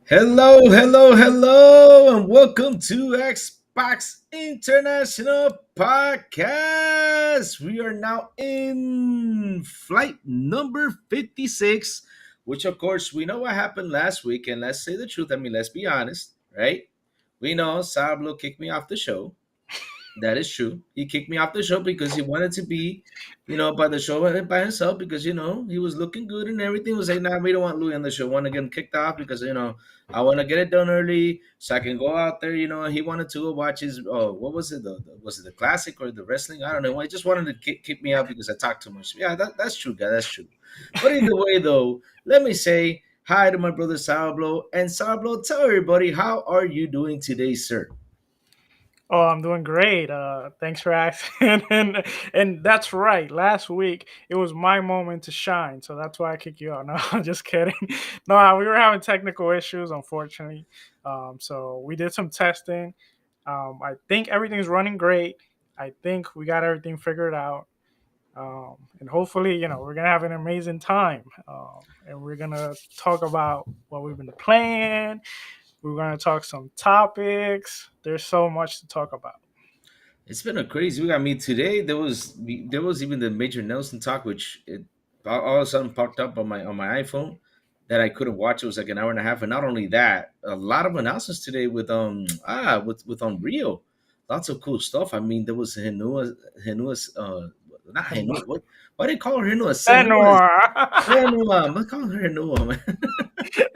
Hello, hello, hello, and welcome to Xbox International Podcast. We are now in flight number 56, which of course we know what happened last week, and let's say the truth. I mean, let's be honest, right? We know Sourblow kicked me off the show. That is true. He kicked me off the show because he wanted to be, by the show by himself because he was looking good and everything. Was like, nah, we don't want Louis on the show. Want to get him kicked off because I want to get it done early so I can go out there. He wanted to go watch his what was it? Was it the classic or the wrestling? I don't know. I just wanted to kick me out because I talked too much. Yeah, that's true, guy. That's true. But either way, though, let me say hi to my brother Sourblow and Sourblow. Tell everybody how are you doing today, sir? Oh, I'm doing great. Thanks for asking. And that's right. Last week it was my moment to shine, so that's why I kicked you out. No, I'm just kidding. No, we were having technical issues, unfortunately. So we did some testing. I think everything's running great. I think we got everything figured out. And hopefully, we're gonna have an amazing time. And we're gonna talk about what we've been playing. We're gonna talk some topics. There's so much to talk about. It's been a crazy week. I mean, today there was even the Major Nelson talk, which all of a sudden popped up on my iPhone that I couldn't watch. It was like an hour and a half, and not only that, a lot of announcements today with Unreal, lots of cool stuff. I mean, there was Henua not Henua. What why do they call her Henua? Senua. Anwar. Senua. I'm calling her Henua, man.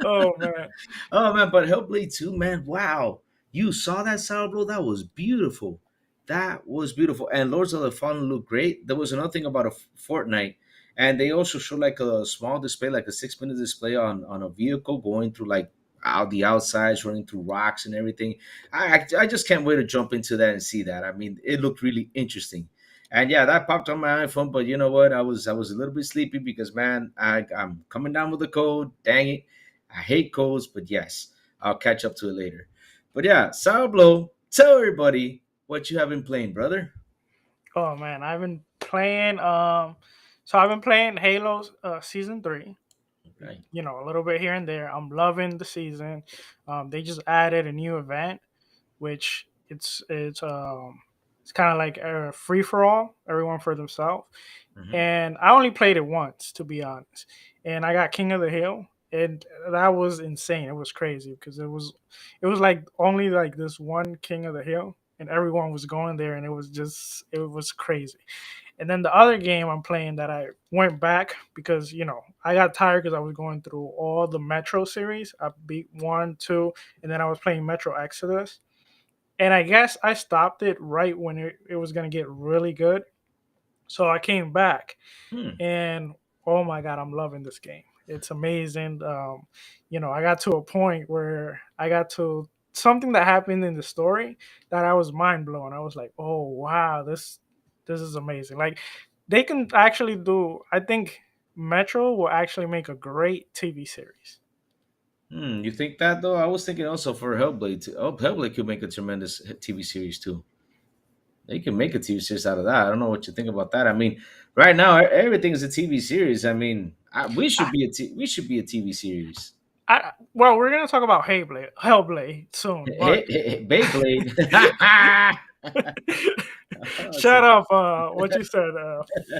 Oh man. Oh man, but Hellblade 2, man, wow. You saw that sound, bro? That was beautiful. That was beautiful. And Lords of the Fallen looked great. There was another thing about a Fortnite. And they also showed like a small display, like a 6 minute display on a vehicle going through like out the outsides, running through rocks and everything. I just can't wait to jump into that and see that. I mean, it looked really interesting. And yeah, that popped on my iPhone, but you know what? I was a little bit sleepy because man, I'm coming down with a cold. Dang it. I hate codes, but yes, I'll catch up to it later. But yeah, Sourblow, tell everybody what you have been playing, brother. Oh man, I've been playing. So I've been playing Halo season 3. Right. A little bit here and there. I'm loving the season. They just added a new event, which it's kind of like a free for all, everyone for themselves. Hmm. And I only played it once, to be honest. And I got King of the Hill, and that was insane. It was crazy because it was like only like this one King of the Hill, and everyone was going there, and it was crazy. And then the other game I'm playing that I went back because I got tired because I was going through all the Metro series. I beat one, two, and then I was playing Metro Exodus. And I guess I stopped it right when it was gonna get really good. So I came back Hmm. and oh my god, I'm loving this game. It's amazing. I got to a point where I got to something that happened in the story that I was mind blown. I was like, oh wow, this is amazing. Like they can actually do. I think Metro will actually make a great TV series. You think that though? I was thinking also for Hellblade. Oh, Hellblade could make a tremendous TV series too. They can make a TV series out of that. I don't know what you think about that. I mean, right now everything is a TV series. I mean, we should be we should be a TV series. Well, we're gonna talk about Hellblade soon, but Beyblade. shut up. What you said,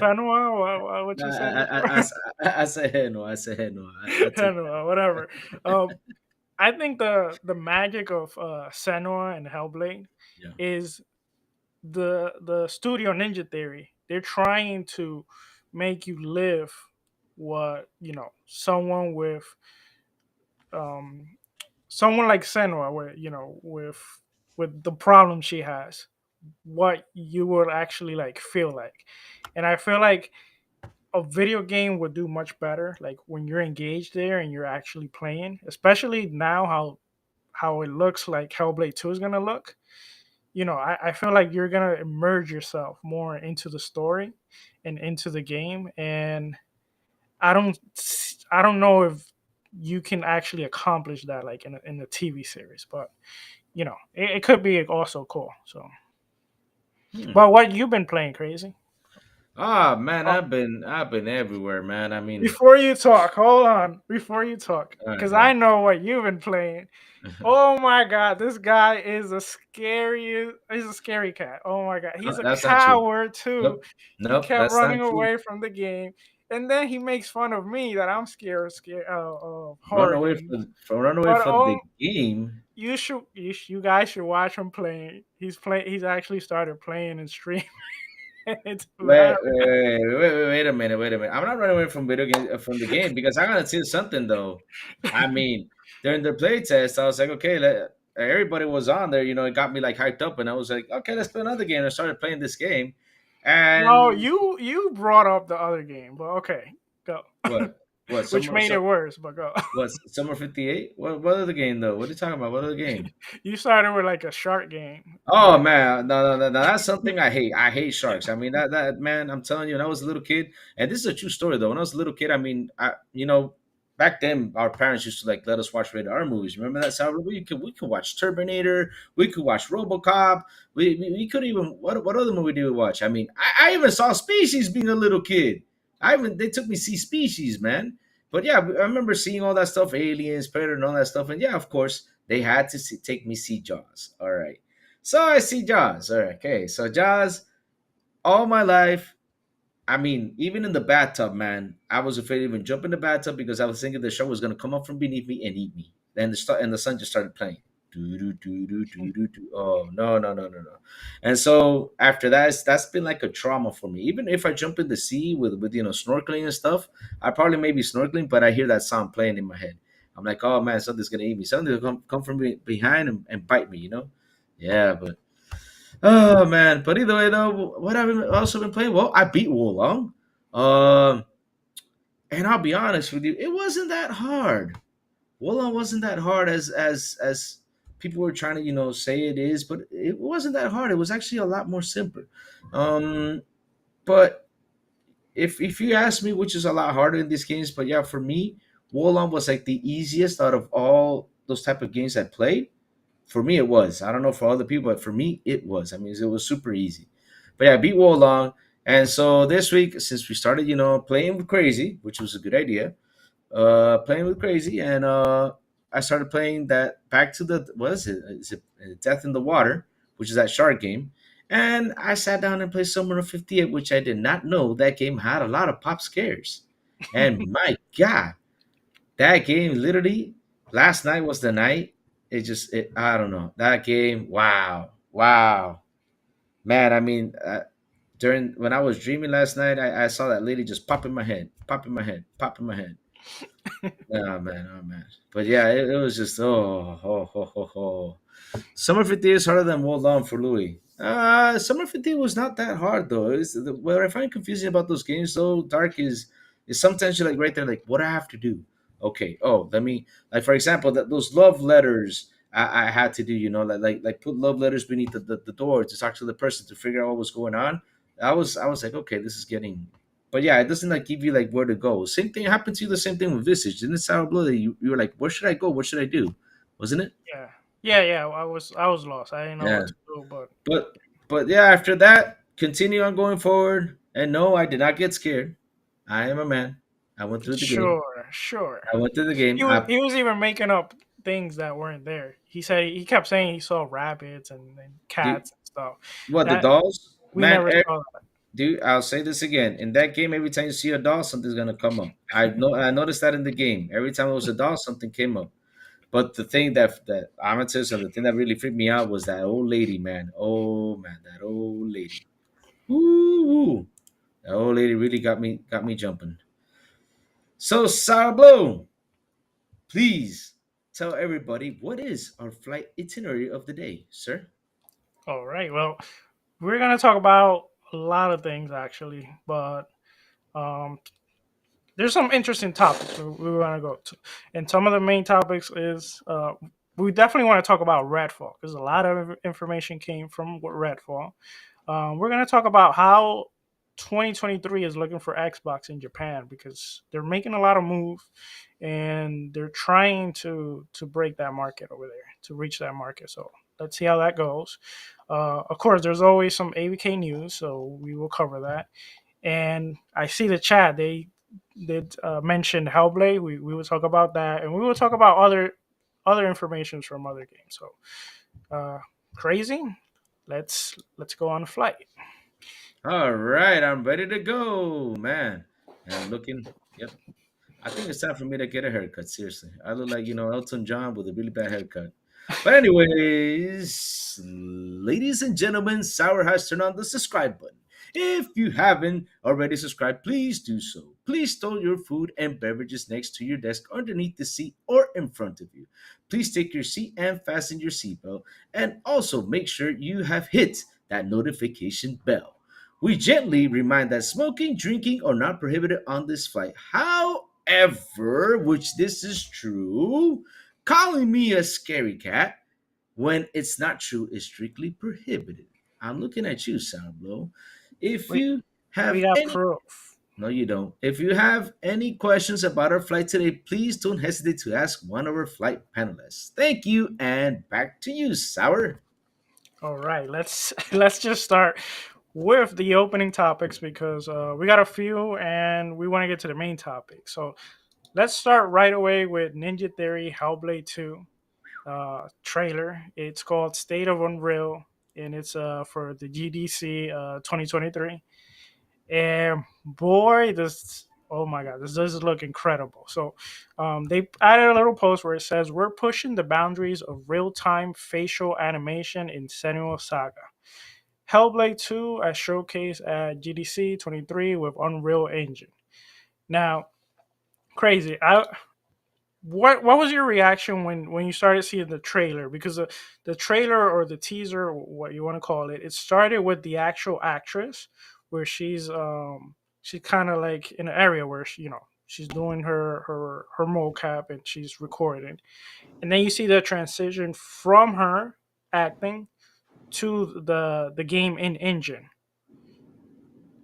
Fenwa? What No, you said I, before? I said no. I said no. I take that. Fenwa, whatever. Um, I think the magic of Senua and Hellblade Yeah. is the Studio Ninja Theory. They're trying to make you live what someone with um someone like Senua, where with the problem she has, what you would actually like feel like. And I feel like a video game would do much better like when you're engaged there and you're actually playing, especially now how it looks like Hellblade 2 is going to look. I feel like you're going to immerse yourself more into the story and into the game. And I don't know if you can actually accomplish that like in a TV series, but it could be also cool. So Hmm. but what you've been playing, Crazy? Ah, man, Oh, I've been everywhere, man. I mean, before you talk, hold on. Before you talk, all right, because go ahead. I know what you've been playing. Oh my god, this guy is a scary. He's a scary cat. Oh my god, he's No, a that's not true. coward too. Nope, He nope, kept that's not running true. away from the game, and then he makes fun of me that I'm scared of Run horror away games. run away But from the oh, game. you guys should watch him playing. He's actually started playing and streaming. It's Wait, hilarious. wait a minute, wait a minute. I'm not running away from video game from the game because I gotta tell you something though. I mean, during the play test, I was like, okay, everybody was on there. It got me like hyped up, and I was like, okay, let's play another game. I started playing this game, No, and you brought up the other game, but okay, go. what, what, Which made it worse, but go. Summer 58? What other game though? What are you talking about? What other game? You started with like a shark game. Oh man, no, no, no, no, that's something I hate. I hate sharks. I mean, that man, I'm telling you, when I was a little kid, and this is a true story though. When I was a little kid, I mean, back then our parents used to like let us watch rated R movies. Remember that? So we could watch Terminator, we could watch RoboCop, we could even what other movie did we watch? I mean, I even saw Species being a little kid. They took me to see Species, man. But yeah, I remember seeing all that stuff, Aliens, Predator, and all that stuff, and yeah, of course they had to take me see Jaws. All right. So I see Jaws. All right, okay. So Jaws, all my life. I mean, even in the bathtub, man, I was afraid to even jump in the bathtub because I was thinking the shark was gonna come up from beneath me and eat me. Then the sun just started playing. Do do do do do do do. Oh no no no no no! And so after that, that's been like a trauma for me. Even if I jump in the sea with snorkeling and stuff, I probably may be snorkeling, but I hear that sound playing in my head. I'm like, oh man, something's gonna eat me. Something's gonna come from behind and bite me. Yeah, but oh man. But either way though, what have I also been playing? Well, I beat Wulong. Um, and I'll be honest with you, it wasn't that hard. Wulong wasn't that hard as people were trying to say it is, but it wasn't that hard. It was actually a lot more simple. Um, but if you ask me, which is a lot harder in these games, but yeah, for me, Wulong was like the easiest out of all those type of games I played. For me, it was. I don't know for other people, but for me, it was. I mean, it was super easy. But yeah, I beat Wolong. And so this week, since we started, playing with Crazy, which was a good idea, playing with Crazy, and I started playing that back to the what is it? Is it Death in the Water, which is that shark game. And I sat down and played Summer of '58, which I did not know that game had a lot of pop scares. And my God, that game literally last night was the night. I don't know that game. Wow, wow, man. I mean, during when I was dreaming last night, I saw that lady just pop in my head, pop in my head, pop in my head. Oh man, oh man. But yeah, it was just oh. Summer 50 is harder than World Long for Louis. Summer 50 was not that hard though. What I find confusing about those games though, Dark is sometimes you're like right there, like, what do I have to do? Okay, oh, let me like for example those love letters I had to do, like put love letters beneath the door to talk to the person to figure out what was going on. I was like, okay, this is getting but yeah, it doesn't like give you like where to go. Same thing happened to you, the same thing with Visage. Didn't it sound blow that you were like, where should I go? What should I do? Wasn't it? Yeah, yeah. I was lost. I didn't know Yeah. what to do, but But yeah, after that, continue on going forward. And no, I did not get scared. I am a man. I went through the game. sure, sure. I went through the game. He was even making up things that weren't there. He kept saying he saw rabbits and Dude, cats and stuff. what the That dolls? we Man, never saw that. dude, I'll say this again. In that game, every time you see a doll, something's gonna come up. I noticed that in the game. Every time it was a doll, something came up. But the thing that I'm gonna tell you something, the thing that really freaked me out was that old lady, man. Oh man, that old lady. Ooh, that old lady really got me jumping. So Sourblow, please tell everybody what is our flight itinerary of the day, sir. All right. Well, we're gonna talk about a lot of things actually, but um, there's some interesting topics we want to go to, and some of the main topics is we definitely want to talk about Redfall because a lot of information came from Redfall. We're going to talk about how 2023 is looking for Xbox in Japan because they're making a lot of moves and they're trying to break that market over there to reach that market. So let's see how that goes. Of course, there's always some ABK news, so we will cover that. And I see the chat. They did mention Hellblade. We will talk about that, and we will talk about other informations from other games. So crazy. Let's go on a flight. All right, I'm ready to go, man. And I'm looking. Yep. I think it's time for me to get a haircut. Seriously, I look like Elton John with a really bad haircut. But anyways, ladies and gentlemen, Sour has turned on the subscribe button. If you haven't already subscribed, please do so. Please store your food and beverages next to your desk, underneath the seat, or in front of you. Please take your seat and fasten your seatbelt. And also make sure you have hit that notification bell. We gently remind that smoking, drinking are not prohibited on this flight. However, which this is true, calling me a scary cat when it's not true is strictly prohibited. I'm looking at you, Sourblow. If We you we have got any proof. No, you don't. If you have any questions about our flight today, please don't hesitate to ask one of our flight panelists. Thank you, and back to you, Sour. All right, let's let's just start with the opening topics because we got a few and we want to get to the main topic. So let's start right away with Ninja Theory Hellblade 2 trailer. It's called State of Unreal, and it's for the GDC 2023. And boy, this, oh my god, this does look incredible. So they added a little post where it says, "We're pushing the boundaries of real-time facial animation in Senua Saga. Hellblade 2 as showcased at GDC 23 with Unreal Engine." Now, crazy. What was your reaction when you started seeing the trailer? Because the trailer or the teaser, what you want to call it, it started with the actual actress, where she's kind of like in an area where she's doing her mocap and she's recording, and then you see the transition from her acting to the game in engine.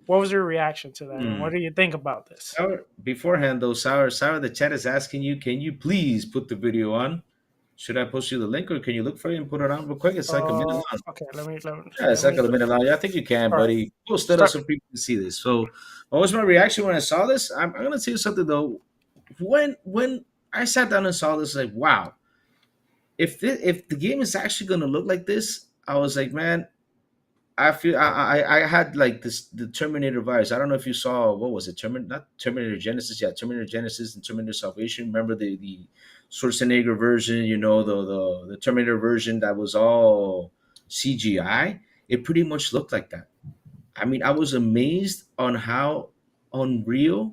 What was your reaction to that, and Hmm. what do you think about this? Sour, beforehand though, Sour, the chat is asking you, can you please put the video on? Should I post you the link, or can you look for it and put it on real quick? It's like a minute long. Okay, Yeah, it's let like me. a minute long. Yeah, I think you can, All right, buddy. Post it up start. so people can see this. So, what was my reaction when I saw this? I'm gonna tell you something though. When I sat down and saw this, like, wow, if the game is actually gonna look like this, I was like, man, I feel I had like this the Terminator virus. I don't know if you saw, what was it, Terminator, not Terminator Genesis, yeah, Terminator Genesis and Terminator Salvation. Remember the Schwarzenegger version, the Terminator version that was all CGI. It pretty much looked like that. I mean, I was amazed on how Unreal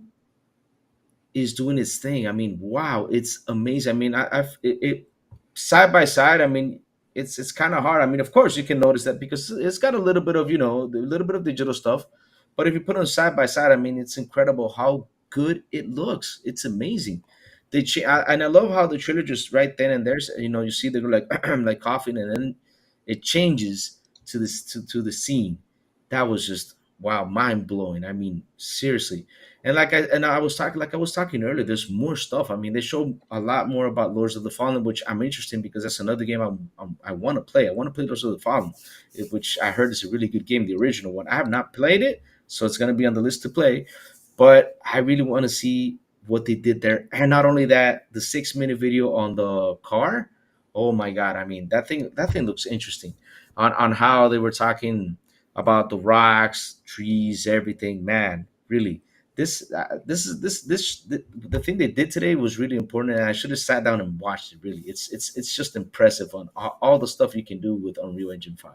is doing its thing. I mean, wow, it's amazing. I mean, it side by side. I mean, it's kind of hard. I mean, of course, you can notice that because it's got a little bit of a little bit of digital stuff, but if you put them side by side, I mean, it's incredible how good it looks. It's amazing. And I love how the trailer just right then and there's you see they're like like coughing, and then it changes to this to the scene. That was just wow, mind blowing. I mean, seriously. And I was talking earlier. There's more stuff. I mean, they show a lot more about Lords of the Fallen, which I'm interested in because that's another game I want to play. I want to play Lords of the Fallen, which I heard is a really good game, the original one. I have not played it, so it's going to be on the list to play. But I really want to see what they did there, and not only that, the 6 minute video on the car. Oh my god! I mean, that thing looks interesting. On how they were talking about the rocks, trees, everything. Man, really, the thing they did today was really important, and I should have sat down and watched it. Really, it's just impressive on all the stuff you can do with Unreal Engine 5.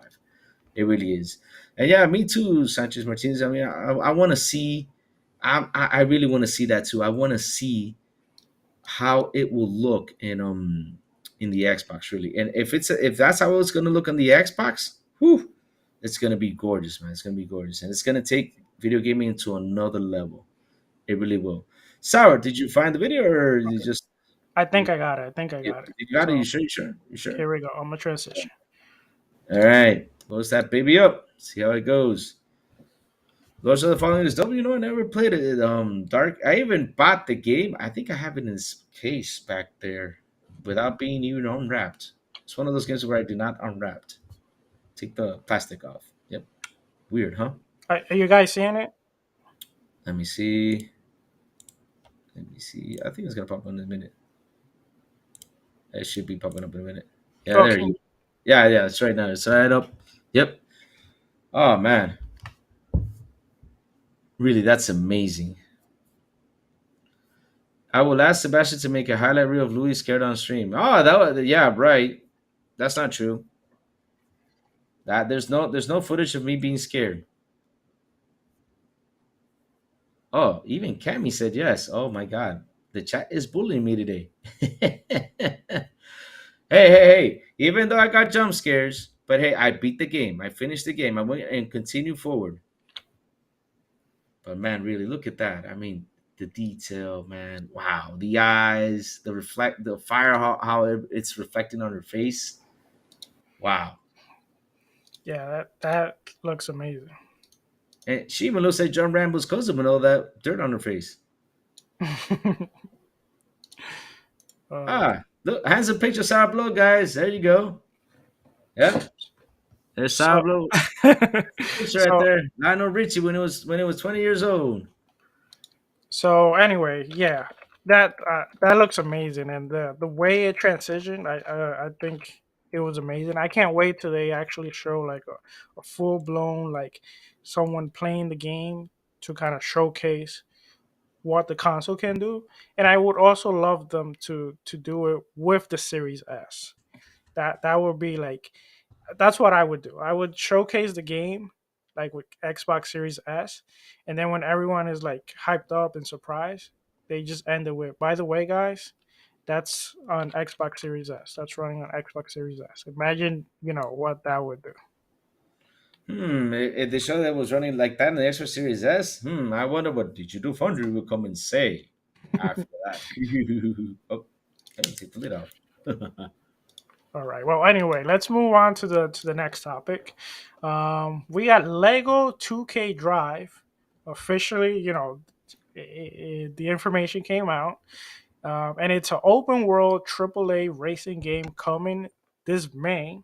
It really is. And yeah, me too, Sanchez Martinez. I mean, I want to see. I really want to see that too. I want to see how it will look in the Xbox, really. And if that's how it's gonna look on the Xbox, whew, it's gonna be gorgeous, man. It's gonna be gorgeous, and it's gonna take video gaming to another level. It really will. Sour, did you find the video, or you just I you, think I got it. I think I you got it. got it? You So sure? You sure? You sure? here we go. I'm gonna transition. All right, close that baby up. See how it goes. Those are the following is W. I never played it. Dark. I even bought the game. I think I have it in this case back there, without being even unwrapped. It's one of those games where I do not unwrap. Take the plastic off. Yep. Weird, huh? Are you guys seeing it? Let me see. Let me see. I think it's gonna pop up in a minute. It should be popping up in a minute. Yeah, there Okay. you. Yeah, yeah, it's right now. It's right up. Yep. Oh man, really, that's amazing. I will ask Sebastian to make a highlight reel of Louis scared on stream. Oh, that was, yeah, right. That's not true. That there's no footage of me being scared. Oh, even Cammy said yes. Oh my god. The chat is bullying me today. Hey, hey. Even though I got jump scares, but hey, I beat the game. I finished the game. I went and continue forward. But man, really look at that. I mean, the detail, man. Wow. The eyes, the fire, how it's reflecting on her face. Wow. Yeah, that looks amazing. And she even looks like John Rambo's cousin with all that dirt on her face. uh, Ah, look, handsome picture, Sourblow, guys. There you go. Yep, there's so, Sourblow. Picture right so, there. Lionel Richie when it was 20 years old. so anyway, yeah, that looks amazing, and the way it transitioned, I think it was amazing. I can't wait till they actually show like a full blown like someone playing the game to kind of showcase what the console can do. And I would also love them to do it with the Series S. That would be like, that's what I would do. I would showcase the game like with Xbox Series S, and then when everyone is like hyped up and surprised, they just end it with, by the way, guys, that's on Xbox Series S. That's running on Xbox Series S. Imagine, what that would do. If the show that was running like that in the Extra Series S, I wonder what Did You Do Foundry will come and say after that. Oh, let me take the lid off. All right. Well, anyway, let's move on to the next topic. We got Lego 2K Drive officially. The information came out, and it's an open world AAA racing game coming this May.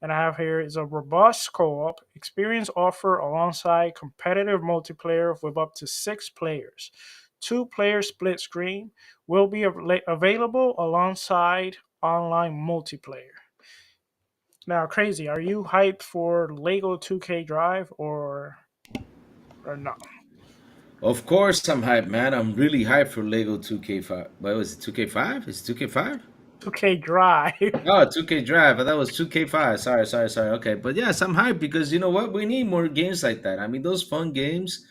And I have here is a robust co-op experience offer alongside competitive multiplayer with up to 6 players. Two-player split screen will be available alongside online multiplayer. Now, crazy, are you hyped for Lego 2K Drive or no? Of course, I'm hyped, man. I'm really hyped for Lego 2K5. What was it, 2K5? Is it 2K5? 2K Drive. Oh, 2K Drive. I thought it was 2K5. Sorry, sorry, sorry. Okay. But yes, I'm hyped because you know what? We need more games like that. I mean, those fun games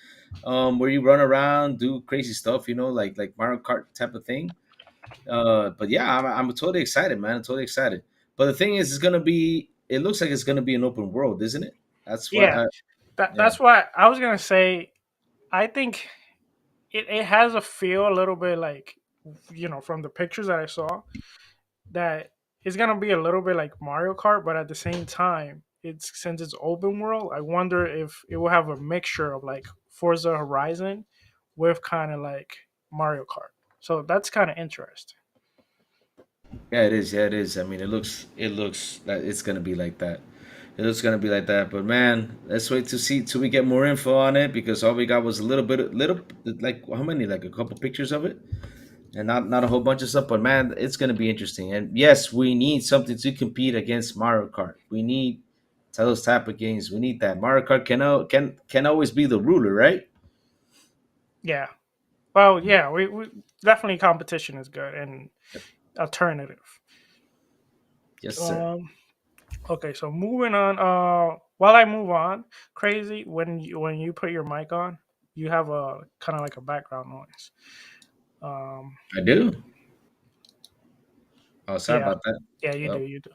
where you run around, do crazy stuff, like Mario Kart type of thing. But yeah, I'm totally excited, man. I'm totally excited. But the thing is, it looks like it's going to be an open world, isn't it? That's what Yeah, I, yeah. that's why I was gonna say. I think it has a feel a little bit like, from the pictures that I saw, that it's gonna be a little bit like Mario Kart, but at the same time, since it's open world, I wonder if it will have a mixture of like Forza Horizon with kind of like Mario Kart. So that's kind of interesting. Yeah, it is. Yeah, it is. I mean, it looks that it's gonna be like that. It looks gonna be like that. But man, let's wait to see till we get more info on it because all we got was a little, like how many, like a couple pictures of it, and not a whole bunch of stuff. But man, it's gonna be interesting. And yes, we need something to compete against Mario Kart. We need those type of games. We need that. Mario Kart can always be the ruler, right? Yeah. Well, yeah, we definitely competition is good and alternative. Yes, sir. Um. Okay, so moving on. While I move on, crazy when you put your mic on, you have a kind of like a background noise. Um. I do. Oh, sorry Yeah. about that. Yeah, you do. Oh, You do.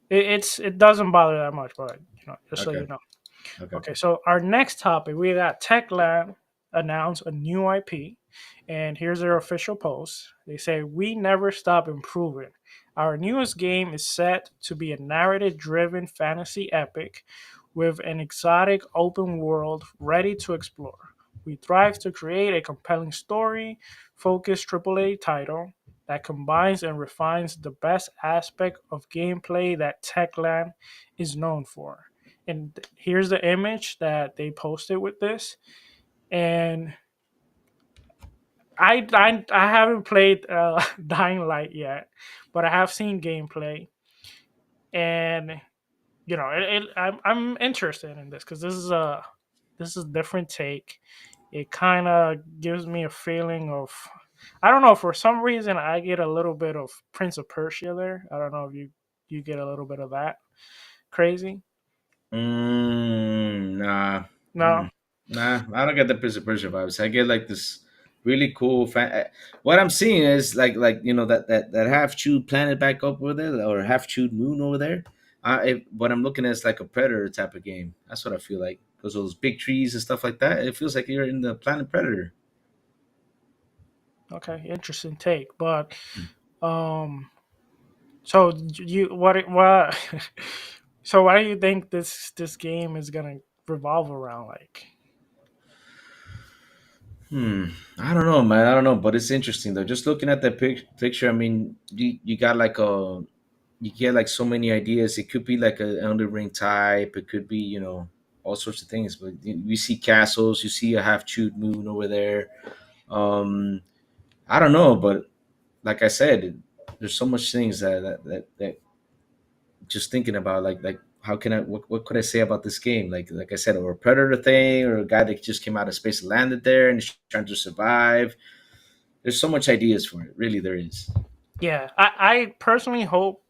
It doesn't bother that much, but just so okay, you know. okay. Okay, so our next topic, we got Techland announce a new IP, and here's their official post. They say, "We never stop improving. Our newest game is set to be a narrative-driven fantasy epic with an exotic open world ready to explore. We thrive to create a compelling story, focused AAA title that combines and refines the best aspect of gameplay that Techland is known for." And here's the image that they posted with this. And I haven't played Dying Light yet, but I have seen gameplay, and I'm interested in this because this is a different take. It kind of gives me a feeling of, I don't know, for some reason I get a little bit of Prince of Persia there. I don't know if you get a little bit of that crazy. Nah. No. Mm. Nah, I don't get the Prince of Persia vibes. I get like this really cool. What I'm seeing is that half chewed planet back up over there, or half chewed moon over there. What I'm looking at is like a Predator type of game. That's what I feel like, because those big trees and stuff like that. It feels like you're in the planet Predator. Okay, interesting take, but um so you what so what do you think this game is gonna revolve around, like? Hmm. I don't know, man. I don't know, but it's interesting though. Just looking at the picture, I mean, you got like you get like so many ideas. It could be like an underring type. It could be all sorts of things. But you see castles. You see a half chewed moon over there. Um, I don't know, but like I said, there's so much things that just thinking about like how can what could I say about this game? Like I said, or a predator thing, or a guy that just came out of space and landed there and is trying to survive. There's so much ideas for it. Really, there is. Yeah, I personally hope,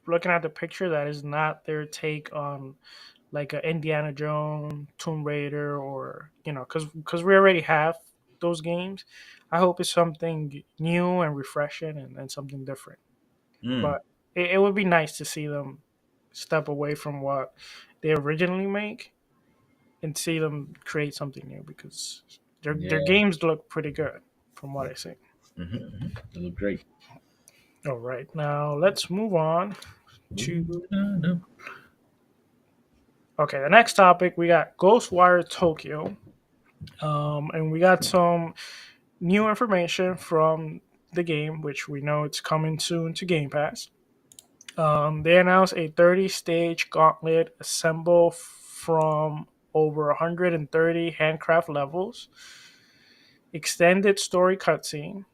looking at the picture, that is not their take on like a Indiana Jones, Tomb Raider, or because we already have those games. I hope it's something new and refreshing, and something different. Mm, But it would be nice to see them step away from what they originally make and see them create something new, because their yeah. games look pretty good from what I see. They look great. All right, now let's move on to, Moving on up. okay, the next topic. We got Ghostwire Tokyo, and we got some new information from the game, which we know it's coming soon to Game Pass. They announced a 30-stage gauntlet assemble from over 130 handcraft levels, extended story cutscene,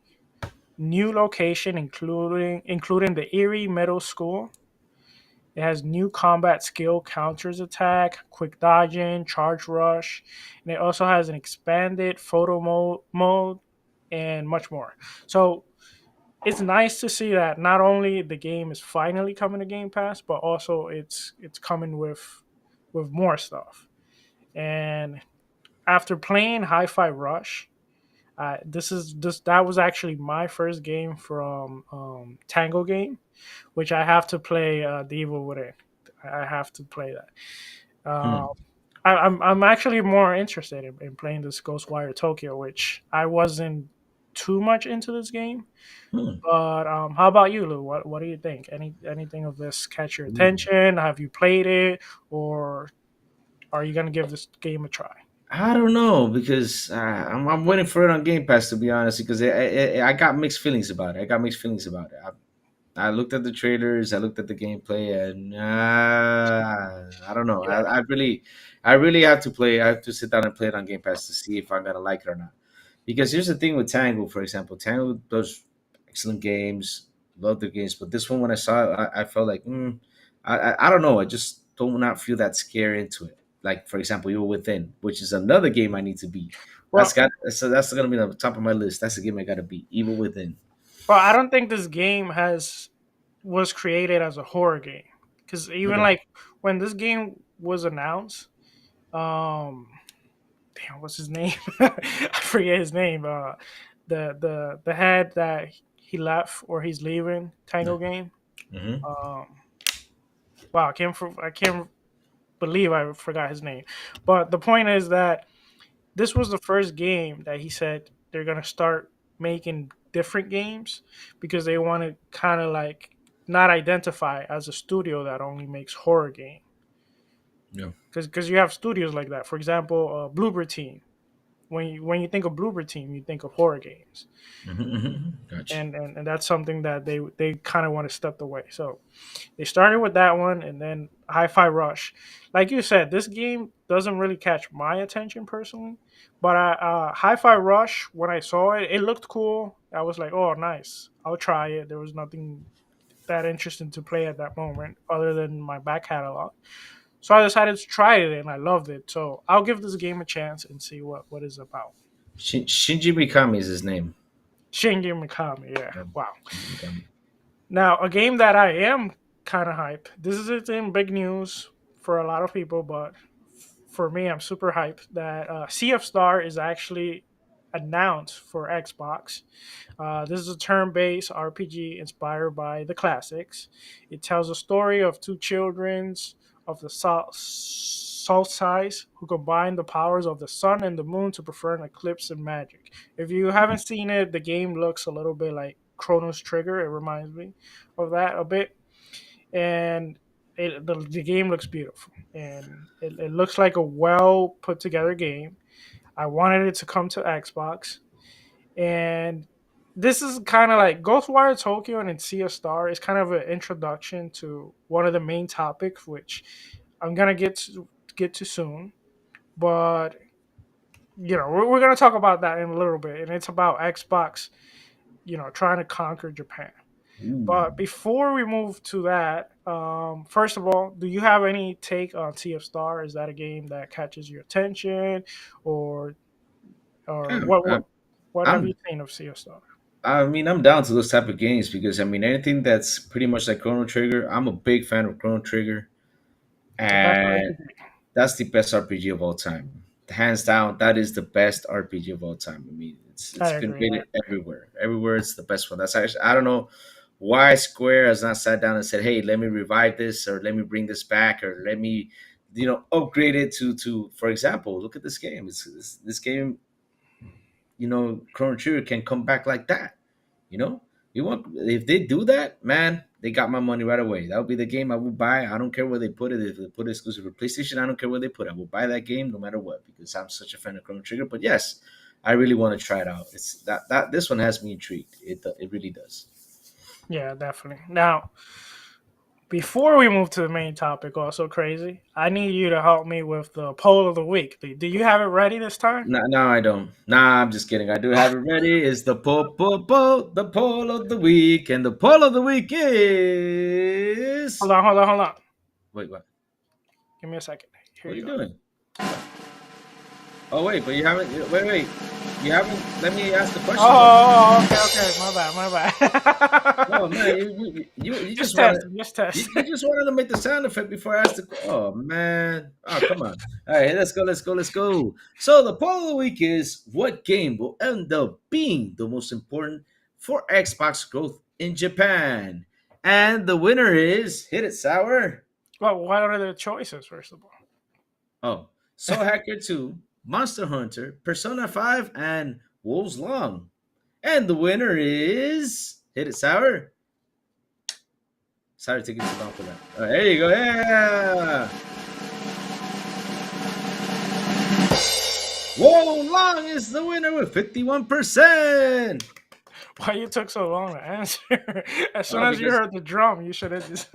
new location including the Erie Middle School. It has new combat skill, counters attack, quick dodging, charge rush, and it also has an expanded photo mode and much more. So it's nice to see that not only the game is finally coming to Game Pass, but also it's coming with more stuff. And after playing Hi-Fi Rush, this that was actually my first game from Tango Game, which I have to play the Evil Within. I have to play that. Hmm. I'm actually more interested in playing this Ghostwire Tokyo, which I wasn't too much into this game. Hmm. But how about you, Lou? What do you think? Anything of this catch your attention? Have you played it, or are you gonna give this game a try? I don't know because I'm waiting for it on Game Pass, to be honest, because I got mixed feelings about it. I got mixed feelings about it. I looked at the trailers, I looked at the gameplay, and I don't know. Yeah. I really have to play. I have to sit down and play it on Game Pass to see if I'm gonna like it or not. Because here's the thing with Tango, for example, Tango does excellent games, love their games, but this one when I saw it, I felt like, I don't know. I just don't not feel that scare into it. Like for example, You're Within, which is another game I need to beat. Well, That's gonna be on the top of my list. That's the game I gotta beat. Evil Within. I don't think this game has was created as a horror game, because even Okay. like when this game was announced, um, damn, what's his name? I forget his name. The head that he left or he's leaving Tango Game. Mm-hmm. Um, wow, I can't believe I forgot his name. But the point is that this was the first game that he said they're gonna start making different games, because they want to kind of like not identify as a studio that only makes horror game. Yeah. Because you have studios like that. For example, Bloober Team. when you think of Bloober Team, you think of horror games, Gotcha. and that's something that they kind of want to step away. So they started with that one, and then Hi-Fi Rush. Like you said, this game doesn't really catch my attention personally, but Hi-Fi Rush, when I saw it, it looked cool. I was like, oh, nice. I'll try it. There was nothing that interesting to play at that moment other than my back catalog. So I decided to try it, and I loved it. So I'll give this game a chance and see what it's about. Shinji Mikami is his name. Shinji Mikami, yeah. Yeah, Wow. Shinji Mikami. Now, a game that I am kind of hyped. This is it's in big news for a lot of people, but for me, I'm super hyped that Sea of Star is actually announced for Xbox. This is a turn-based RPG inspired by the classics. It tells a story of two children of the Solstice who combine the powers of the sun and the moon to perform an eclipse and magic. If you haven't seen it, the game looks a little bit like Chronos Trigger. It reminds me of that a bit, and the game looks beautiful, and it looks like a well put together game. I wanted it to come to Xbox, and this is kind of like Ghostwire Tokyo and Sea of Star is kind of an introduction to one of the main topics, which I'm gonna get to soon. But we're gonna talk about that in a little bit, and it's about Xbox, trying to conquer Japan. Ooh. But before we move to that, first of all, do you have any take on Sea of Star? Is that a game that catches your attention, or or Yeah, what have you I'm. seen of Sea of Star? I mean, I'm down to those type of games because I mean, anything that's pretty much like Chrono Trigger. I'm a big fan of Chrono Trigger, The best and RPG. that's the best RPG of all time. Hands down, that is the best RPG of all time. I mean, I it's been agree. rated everywhere. Everywhere, it's the best one. That's actually I don't know why Square has not sat down and said, "Hey, let me revive this, or let me bring this back, or let me, upgrade it to." For example, look at this game. This game, Chrono Trigger can come back like that. You know, you want if they do that, man, they got my money right away. That would be the game I would buy. I don't care where they put it. If they put it exclusive for PlayStation, I don't care where they put it. I will buy that game no matter what because I'm such a fan of Chrono Trigger. But yes, I really want to try it out. It's that this one has me intrigued. It really does. Yeah, definitely. Now, before we move to the main topic, also crazy, I need you to help me with the poll of the week. Do you have it ready this time? No, I don't. Nah, I'm just kidding. I do have it ready. It's the poll of the week, and the poll of the week is. Hold on. Wait, what? Give me a second. Here What are you you go. doing? Oh wait, but you haven't. Wait. You haven't. Let me ask the question though. Oh, okay. My Oh man, bad. you Just just wanted testing. Just testing. you just wanted to make the sound effect before I asked the. Oh man. Oh come on. All right, let's go. So the poll of the week is: what game will end up being the most important for Xbox growth in Japan? And the winner is hit it sour. Well, what are the choices, first of all? Oh, Soul Hacker 2, Monster Hunter, Persona 5, and Wolves Long. And the winner is hit it sour. Sorry, taking too long for that. There you go. Yeah. Wolves Long is the winner with 51%. Why you took so long to answer? As soon Oh, as you because heard the drum, you should have just.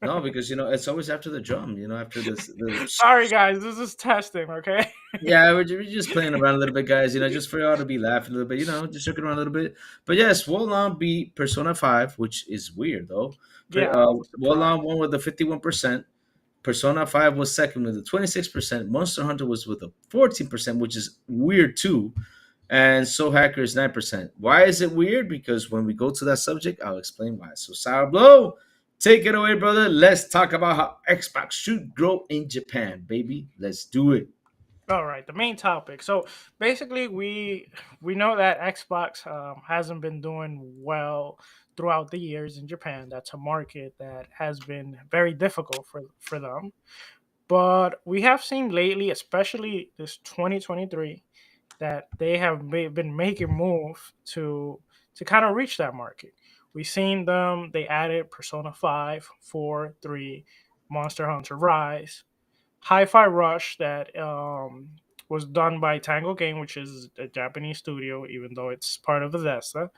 no, because it's always after the drum. After this. Sorry, guys. This is testing, okay? Yeah, we're just playing around a little bit, guys. Just for y'all to be laughing a little bit. Just joking around a little bit. But yes, Wolong beat Persona 5, which is weird though. Yeah, I was surprised. Wolong won with a 51%. Persona 5 was second with a 26%. Monster Hunter was with a 14%, which is weird too. And Soul Hacker is 9%. Why is it weird? Because when we go to that subject, I'll explain why. So Sourblow, take it away, brother. Let's talk about how Xbox should grow in Japan, baby. Let's do it. All right, the main topic. So basically, we know that Xbox hasn't been doing well throughout the years in Japan. That's a market that has been very difficult for them. But we have seen lately, especially this 2023, that they have been making moves to kind of reach that market. We've seen them. They added Persona 5, 4, 3, Monster Hunter Rise, Hi-Fi Rush that was done by Tango Game, which is a Japanese studio, even though it's part of Bethesda.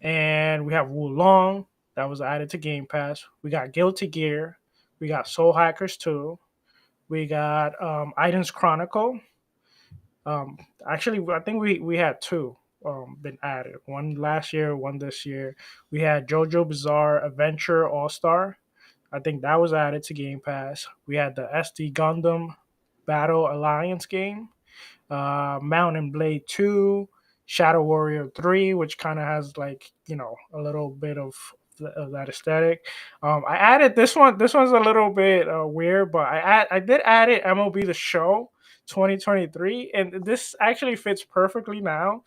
And we have Wulong that was added to Game Pass. We got Guilty Gear. We got Soul Hackers 2. We got Iden's Chronicle. Actually, I think we had two been added. One last year, one this year. We had JoJo Bizarre Adventure All Star. I think that was added to Game Pass. We had the SD Gundam Battle Alliance game, Mountain Blade 2, Shadow Warrior 3, which kind of has like, a little bit of that aesthetic. I added this one. This one's a little bit weird, but I did add it MLB The Show 2023, and this actually fits perfectly now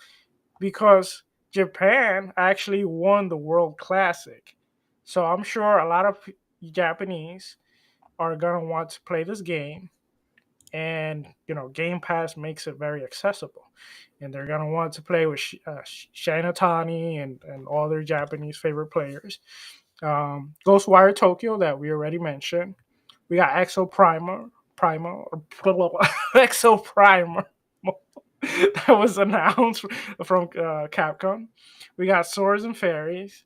because Japan actually won the World Classic. So I'm sure a lot of Japanese are gonna want to play this game, and Game Pass makes it very accessible, and they're gonna want to play with Shinatani and all their Japanese favorite players. Ghostwire Tokyo that we already mentioned. We got Primer, or Exo Primer that was announced from Capcom. We got Swords and Fairies.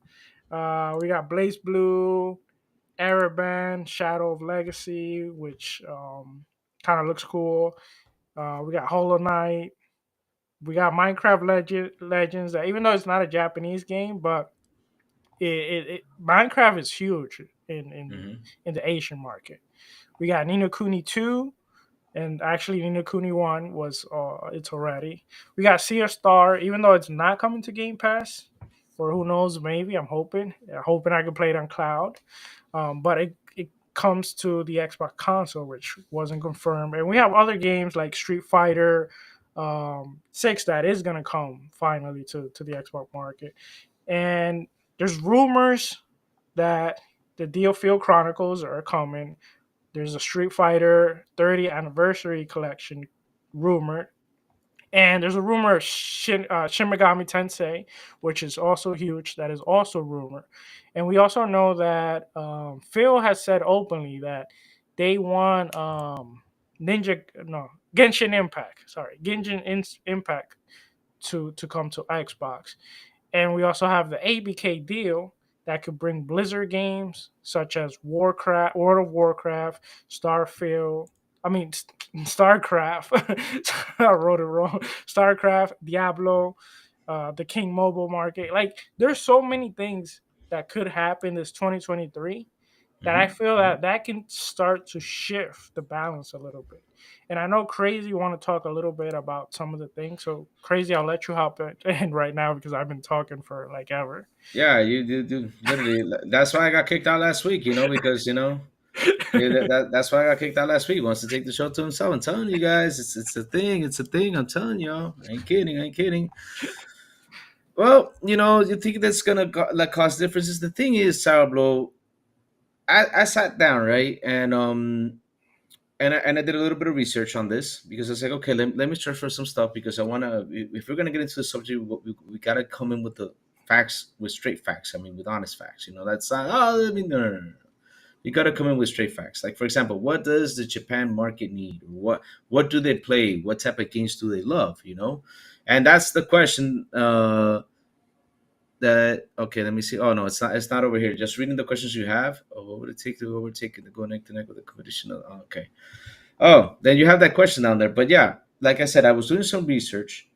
We got Blaze Blue, Ereban, Shadow of Legacy, which kind of looks cool. We got Hollow Knight. We got Minecraft Legends. That even though it's not a Japanese game, but Minecraft is huge in the Asian market. We got Ni no Kuni 2, and actually Ni no Kuni 1 was it's already. We got Sea of Star, even though it's not coming to Game Pass, or who knows, maybe I'm hoping I can play it on cloud. But it comes to the Xbox console, which wasn't confirmed. And we have other games like Street Fighter 6 that is gonna come finally to the Xbox market. And there's rumors that the DioField Chronicles are coming. There's a Street Fighter 30th anniversary collection rumored. And there's a rumor of Shin Megami Tensei, which is also huge. That is also rumored. And we also know that Phil has said openly that they want Genshin Impact. Sorry, Impact to come to Xbox. And we also have the ABK deal that could bring Blizzard games such as Warcraft, World of Warcraft, Starfield. I mean, StarCraft. I wrote it wrong. StarCraft, Diablo, the King Mobile market. Like, there's so many things that could happen this 2023 that I feel that can start to shift the balance a little bit. And I know Crazy want to talk a little bit about some of the things. So Crazy, I'll let you hop in right now because I've been talking for like ever. Yeah, you do literally. That's why I got kicked out last week. Because yeah, that's why I got kicked out last week. He wants to take the show to himself. I'm telling you guys, it's a thing. It's a thing. I'm telling y'all. I ain't kidding. I ain't kidding. Well, you think that's gonna like cause differences. The thing is, Sourblow, I sat down, right, and I did a little bit of research on this because I was like, okay, let me search for some stuff because I want to. If we're gonna get into the subject, we gotta come in with the facts, with straight facts. I mean, with honest facts. That's not. Oh, I mean, no. You gotta come in with straight facts. Like, for example, what does the Japan market need? What do they play? What type of games do they love? And that's the question. That okay, let me see. Oh no, it's not. It's not over here. Just reading the questions you have. Oh, what would it take to overtake it to go neck to neck with the competition? Oh, okay. Oh, then you have that question down there. But yeah, like I said, I was doing some research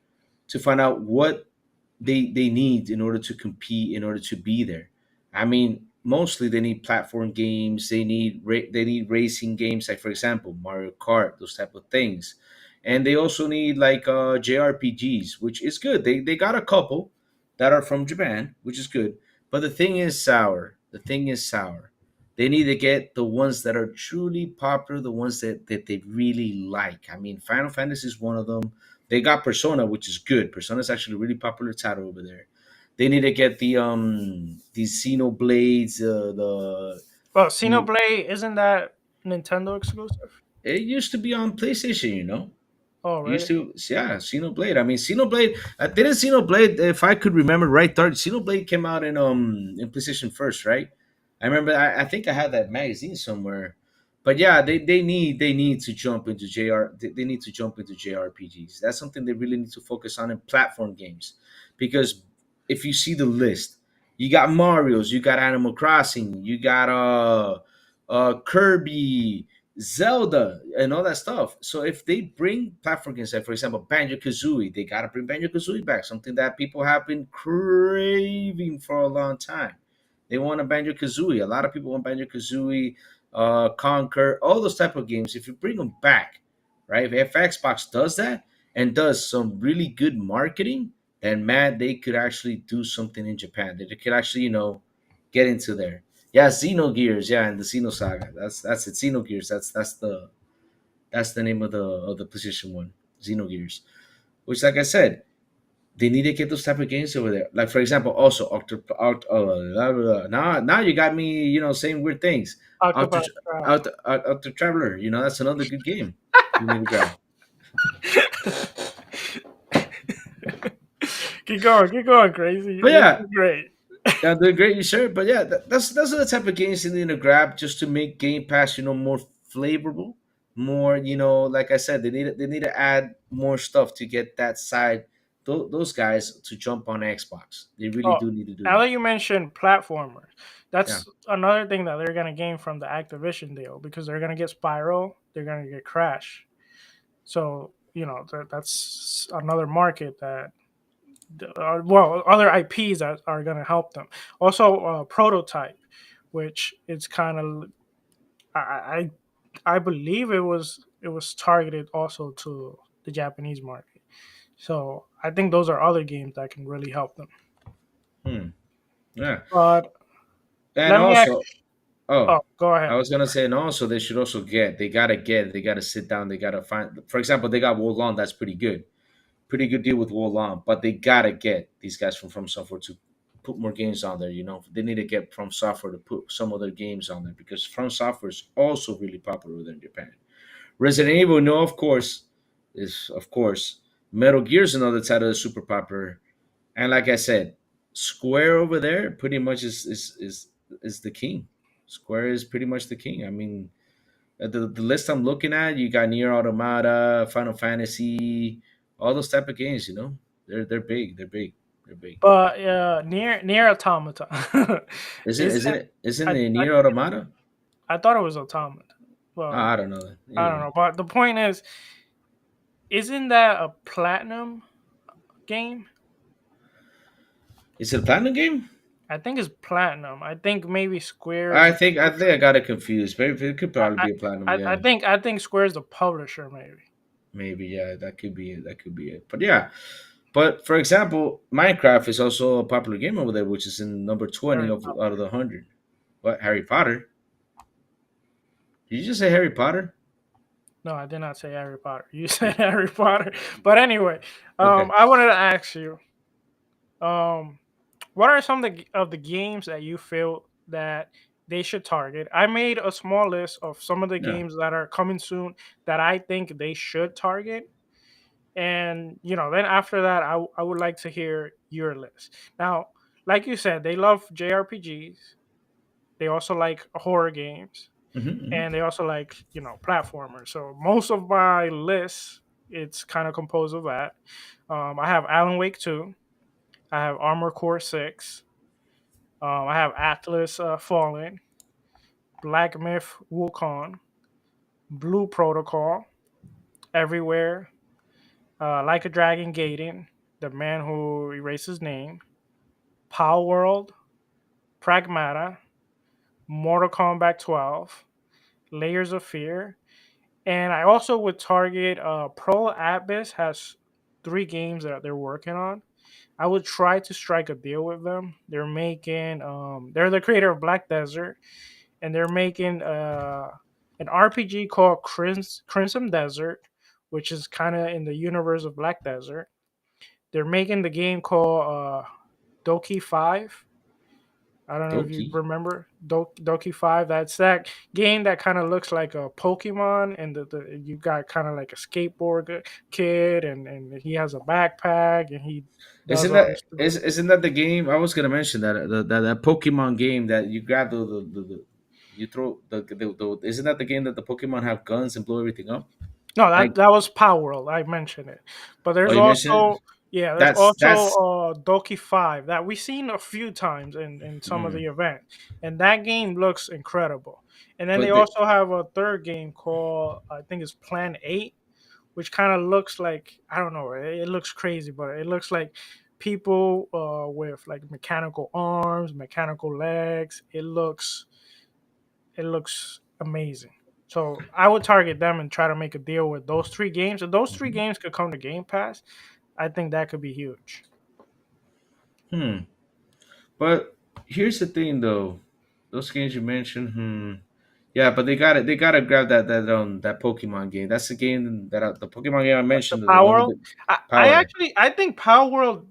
to find out what they need in order to compete, in order to be there. I mean, mostly they need platform games. They need racing games, like for example Mario Kart, those type of things, and they also need like JRPGs, which is good. They got a couple that are from Japan, which is good. But the thing is sour. The thing is sour. They need to get the ones that are truly popular, the ones that they really like. I mean, Final Fantasy is one of them. They got Persona, which is good. Persona is actually a really popular title over there. They need to get the Xenoblades, the Well, the Xenoblade, isn't that Nintendo exclusive? it used to be on PlayStation. Oh, Used really? to, yeah, Xenoblade. I mean, Xenoblade. Didn't Xenoblade, if I could remember right, Xenoblade came out in PlayStation first, right? I remember. I think I had that magazine somewhere. But yeah, they need to jump into they need to jump into JRPGs. That's something they really need to focus on in platform games, because if you see the list, you got Mario's, you got Animal Crossing, you got Kirby, Zelda, and all that stuff. So if they bring platform games, like for example Banjo Kazooie, they gotta bring Banjo Kazooie back, something that people have been craving for a long time. They want a Banjo Kazooie. A lot of people want Banjo Kazooie, Conquer, all those type of games. If you bring them back, right? If Xbox does that and does some really good marketing, then man, they could actually do something in Japan. They could actually, get into there. Yeah, Xenogears, yeah, and the Xenosaga. That's it. Xenogears. That's the name of the PlayStation one. Xenogears. Which, like I said, they need to get those type of games over there. Like for example, also now you got me, saying weird things. Octo Octopath Traveler. Octo Traveler, that's another good game. You need to grab. Keep going, crazy. But You're yeah, doing great. yeah, they're great, you sure. But yeah, that's those are the type of games you need to grab just to make Game Pass, more flavorful, more, like I said, they need to add more stuff to get that side. Those guys to jump on Xbox. They really Oh, do need to do now that. that you mentioned platformers, Yeah. that's another thing that they're gonna gain from the Activision deal, because they're gonna get Spiral, they're gonna get Crash. So that's another market that, well, other IPs that are gonna help them. Also, Prototype, which it's kind of, I I believe it was targeted also to the Japanese market. So I think those are other games that can really help them. Hmm. Yeah. But And let me ask. also, oh, Oh, go I ahead. was gonna say, and also they should also they gotta sit down, they gotta find. For example, they got Wolong, that's pretty good deal with Wolong, but they gotta get these guys from Software to put more games on there. They need to get From Software to put some other games on there, because From Software is also really popular within Japan. Resident Evil, no, of course. Metal Gear's another title that's super popular. And like I said, Square over there pretty much is the king. Square is pretty much the king. I mean, the list I'm looking at, you got Nier Automata, Final Fantasy, all those type of games. They're big. They're big. They're big. But near Automata. Isn't is isn't that it isn't I, it I Nier Automata? I thought it was Automata. Well, I don't know. I don't Anyway, know. But the point is, isn't that a platinum game? is it a platinum game? I think it's platinum. I think maybe Square is I the think I think I publisher. got it confused. Maybe it could I, probably I, be a platinum. I Yeah, think Square is the publisher, maybe. maybe. Yeah, that could be it. That could be it. But yeah, but for example, Minecraft is also a popular game over there, which is in number 20 Harry of Potter. out of the 100. What, Harry Potter? Did you just say Harry Potter? No, I did not say Harry Potter. You said Harry Potter. But anyway, Okay. I wanted to ask you, um, what are some of the games that you feel that they should target? I made a small list of some of the Yeah. games that are coming soon that I think they should target. And then after that, I would like to hear your list. Now, like you said, they love JRPGs. They also like horror games, Hmm. and they also like platformers. So most of my list, it's kind of composed of that. I have Alan Wake 2. I have Armor Core 6. I have Atlas Fallen, Black Myth Wukong, Blue Protocol, Everywhere, Like a Dragon Gaiden, The Man Who Erased His Name, Power World, Pragmata, Mortal Kombat 12, Layers of Fear, and I also would target Pro Abyss has 3 games that they're working on. I would try to strike a deal with them. They're the creator of Black Desert, and they're making an RPG called Crimson Desert, which is kind of in the universe of Black Desert. They're making the game called Doki 5. I don't know if you Doki. remember Doki 5. That's that game that kind of looks like a Pokemon, and you got kind of like a skateboard kid, and he has a backpack, and he does Isn't all that this stuff. isn't that the game? I was gonna mention that that Pokemon game that you grab the You throw isn't that the game that the Pokemon have guns and blow everything up? No, Like, that was Power World. I mentioned it, but oh, there's you mentioned it. also there's also That's Doki 5 that we've seen a few times in some of mm. the events, and that game looks incredible. And then they But also have a third game called, I think it's Plan 8, which kind of looks like, I don't know, it looks crazy, but it looks like people with like mechanical arms, mechanical legs. It looks amazing. So I would target them and try to make a deal with those three games. If those three Mhm. games could come to Game Pass, I think that could be huge. Hmm. But here's the thing, though. Those games you mentioned, yeah, but they gotta grab that Pokemon game. That's the game that the Pokemon game I The mentioned, the Power one with World, the I power. actually I think Power World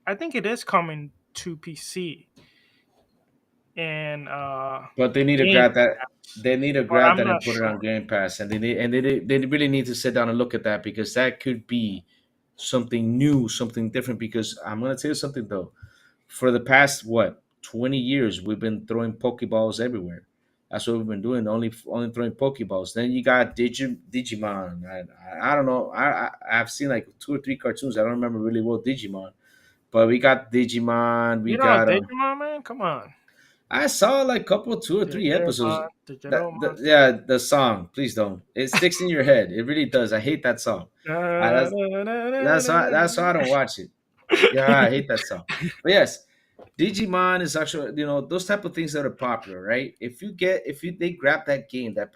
I think it is coming to PC and But they need to Game grab that. Pass, They need to but grab I'm that not and put it sure. on Game Pass, and they really need to sit down and look at that because that could be something new, something different. Because I'm gonna tell you something though. For the past 20 years, we've been throwing Pokeballs everywhere. That's what we've been doing. Only throwing Pokeballs. Then you got Digimon. I don't know. I've seen like two or three cartoons. I don't remember really well Digimon, but we got Digimon. We You know got Digimon, man? Come on. I saw like couple, two or three episodes. Digimon, Digimon. Yeah, the song. Please don't. It sticks in your head. It really does. I hate that song. Da, da, da, da, That's why I da, don't watch it. Yeah, I da. hate that song. But yes, Digimon is actually those type of things that are popular, right? If you they grab that game that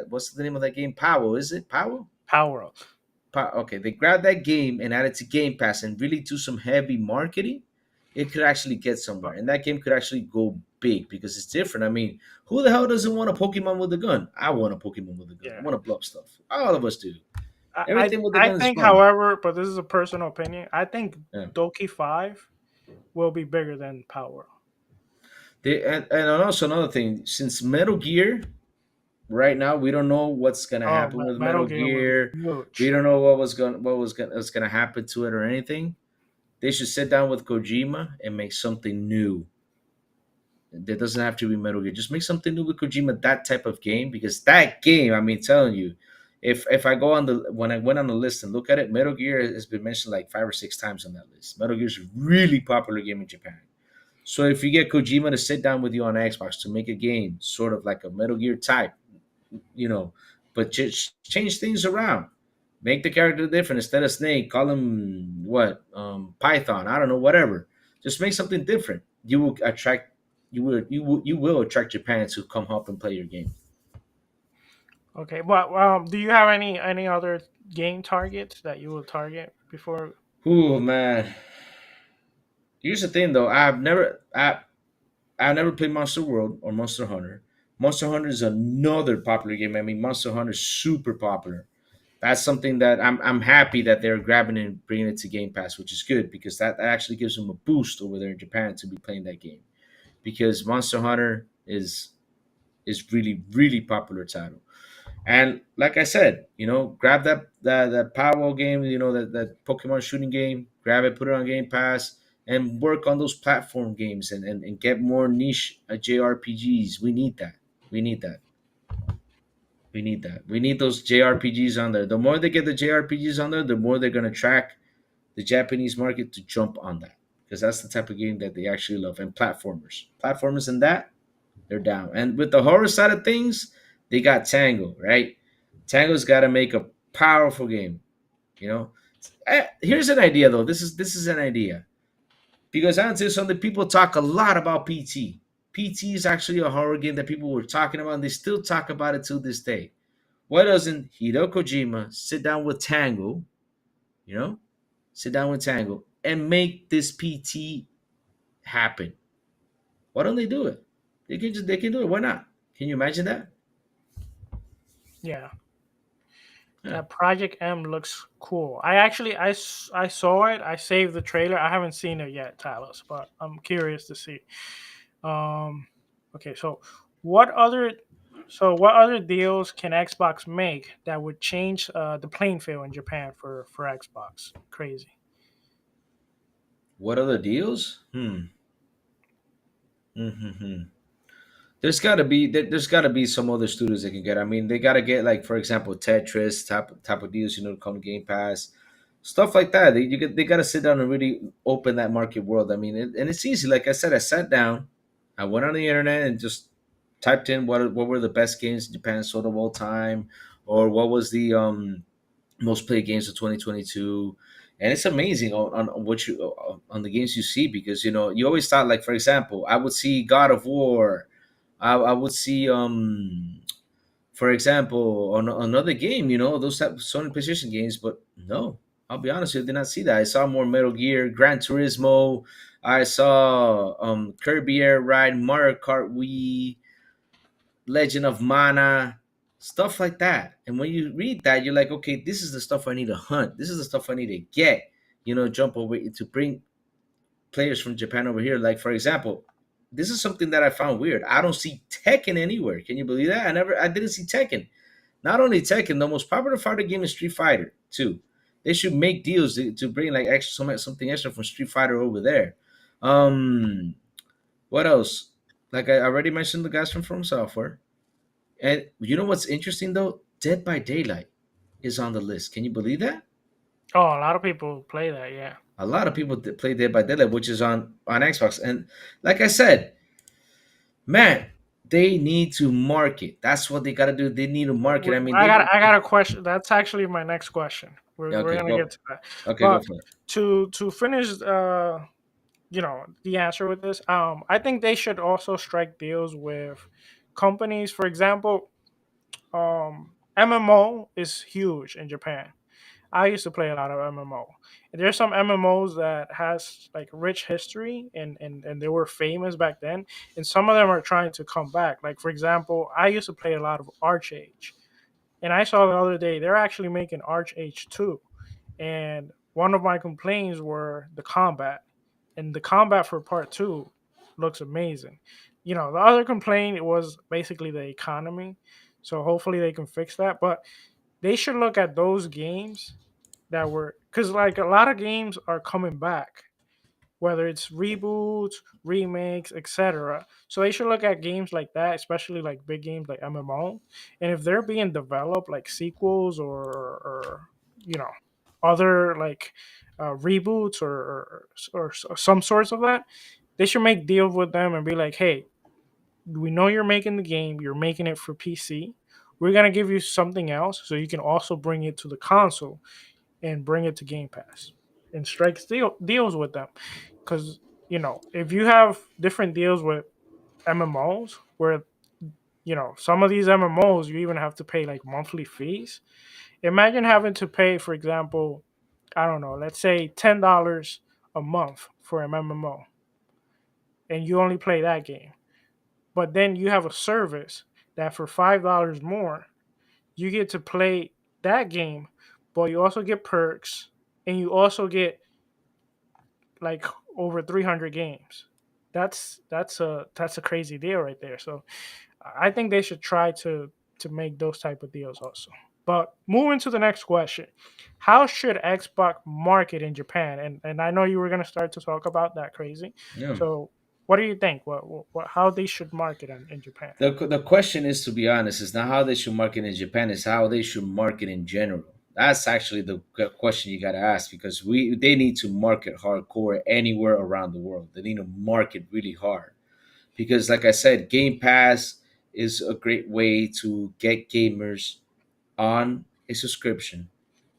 what's the name of that game? Power, is it Power? Power Up. Okay, they grab that game and add it to Game Pass and really do some heavy marketing, it could actually get somewhere, and that game could actually go big because it's different. I mean, who the hell doesn't want a Pokemon with a gun? I want a Pokemon with a gun. I Yeah. want to blow up stuff. All of us do. I, I Everything with the I gun is think, fun. however, but this is a personal opinion. I think Yeah. Doki 5 will be bigger than Power. And also another thing, since Metal Gear right now we don't know what's gonna Oh, happen with Metal Metal Gear will be Gear. We huge. don't know what's gonna happen to it or anything. They should sit down with Kojima and make something new. That doesn't have to be Metal Gear. Just make something new with Kojima, that type of game, because that game, I mean, telling you, if I go on the when I went on the list and look at it, Metal Gear has been mentioned like 5 or 6 times on that list. Metal Gear is a really popular game in Japan. So if you get Kojima to sit down with you on Xbox to make a game, sort of like a Metal Gear type, but just change things around. Make the character different. Instead of Snake, call him what? Python. I don't know, whatever. Just make something different. You will attract Japan to come help and play your game. Okay, but do you have any other game targets that you will target before? Ooh man. Here's the thing though. I've never played Monster World or Monster Hunter. Monster Hunter is another popular game. I mean, Monster Hunter is super popular. That's something that I'm happy that they're grabbing and bringing it to Game Pass, which is good because that actually gives them a boost over there in Japan to be playing that game. Because Monster Hunter is really popular title. And like I said, grab that Power game, that Pokemon shooting game, grab it, put it on Game Pass, and work on those platform games and get more niche JRPGs. We need that. We need that. We need that. We need those JRPGs on there. The more they get the JRPGs on there, the more they're gonna track the Japanese market to jump on that. Because that's the type of game that they actually love. And platformers in that, they're down. And with the horror side of things, they got Tango, right? Tango's got to make a powerful game. You know, Here's an idea though. This is an idea because I tell something. People talk a lot about PT. PT is actually a horror game that people were talking about, and they still talk about it to this day. Why doesn't Hideo Kojima sit down with Tango? You know, sit down with Tango and make this PT happen. Why don't they do it? They can do it. Why not? Can you imagine that? Yeah, Yeah. that Project M looks cool. I saw it. I saved the trailer. I haven't seen it yet, Talos, but I'm curious to see. Um, okay, what other what other deals can Xbox make that would change the playing field in Japan for Xbox? Crazy. What other deals? Hmm. Mm-hmm. there's gotta be some other studios they can get. I mean, they gotta get like, for example, Tetris type of deals, to come to Game Pass, stuff like that. They gotta sit down and really open that market world. I mean, and it's easy. Like I said, I sat down, I went on the internet and just typed in what were the best games Japan sold of all time, or what was the most played games of 2022. And it's amazing on what you on the games you see, because you always thought, like, for example, I would see God of War, I would see, for example, on another game, those type of Sony PlayStation games. But no, I'll be honest, with you, I did not see that. I saw more Metal Gear, Gran Turismo. I saw Kirby Air Ride, Mario Kart Wii, Legend of Mana, stuff like that. And when you read that, you're like, okay, this is the stuff I need to hunt. This is the stuff I need to get. Jump over to bring players from Japan over here. Like, for example, this is something that I found weird. I don't see Tekken anywhere. Can you believe that? I didn't see Tekken. Not only Tekken, the most popular fighter game is Street Fighter too. They should make deals to bring like extra something extra from Street Fighter over there. Um, what else? Like I already mentioned, the guys from Software. And you know what's interesting though? Dead by Daylight is on the list. Can you believe that? Oh, a lot of people play that. Yeah. A lot of people play Dead by Daylight, which is on Xbox. And like I said, man, they need to market. That's what they got to do. They need to market. I mean, I got a question. That's actually my next question. We're okay, gonna go. get to that. Okay, go But for it. to finish, the answer with this, I think they should also strike deals with companies. For example, MMO is huge in Japan. I used to play a lot of MMO. And there's some MMOs that has like rich history, and they were famous back then. And some of them are trying to come back. Like for example, I used to play a lot of Archage. And I saw the other day they're actually making Archage 2. And one of my complaints were the combat. And the combat for part 2 looks amazing. The other complaint was basically the economy. So hopefully they can fix that. But they should look at those games that were, because like a lot of games are coming back, whether it's reboots, remakes, etc. So they should look at games like that, especially like big games like MMO. And if they're being developed like sequels, or you know other like reboots, or some sorts of that, they should make deals with them and be like, hey, we know you're making the game, you're making it for PC. We're gonna give you something else so you can also bring it to the console and bring it to Game Pass, and strike deals with them. Because if you have different deals with MMOs, where some of these MMOs you even have to pay like monthly fees. Imagine having to pay, for example, I don't know, let's say $10 a month for an MMO, and you only play that game. But then you have a service that for $5 more, you get to play that game, but you also get perks, and you also get like over 300 games. That's a crazy deal right there. So I think they should try to make those type of deals also. But moving to the next question, how should Xbox market in Japan? And I know you were gonna start to talk about that, crazy. Yeah. So what do you think? What how they should market in Japan? The question is, to be honest, is not how they should market in Japan, is how they should market in general. That's actually the question you got to ask, because they need to market hardcore anywhere around the world. They need to market really hard, because, like I said, Game Pass is a great way to get gamers on a subscription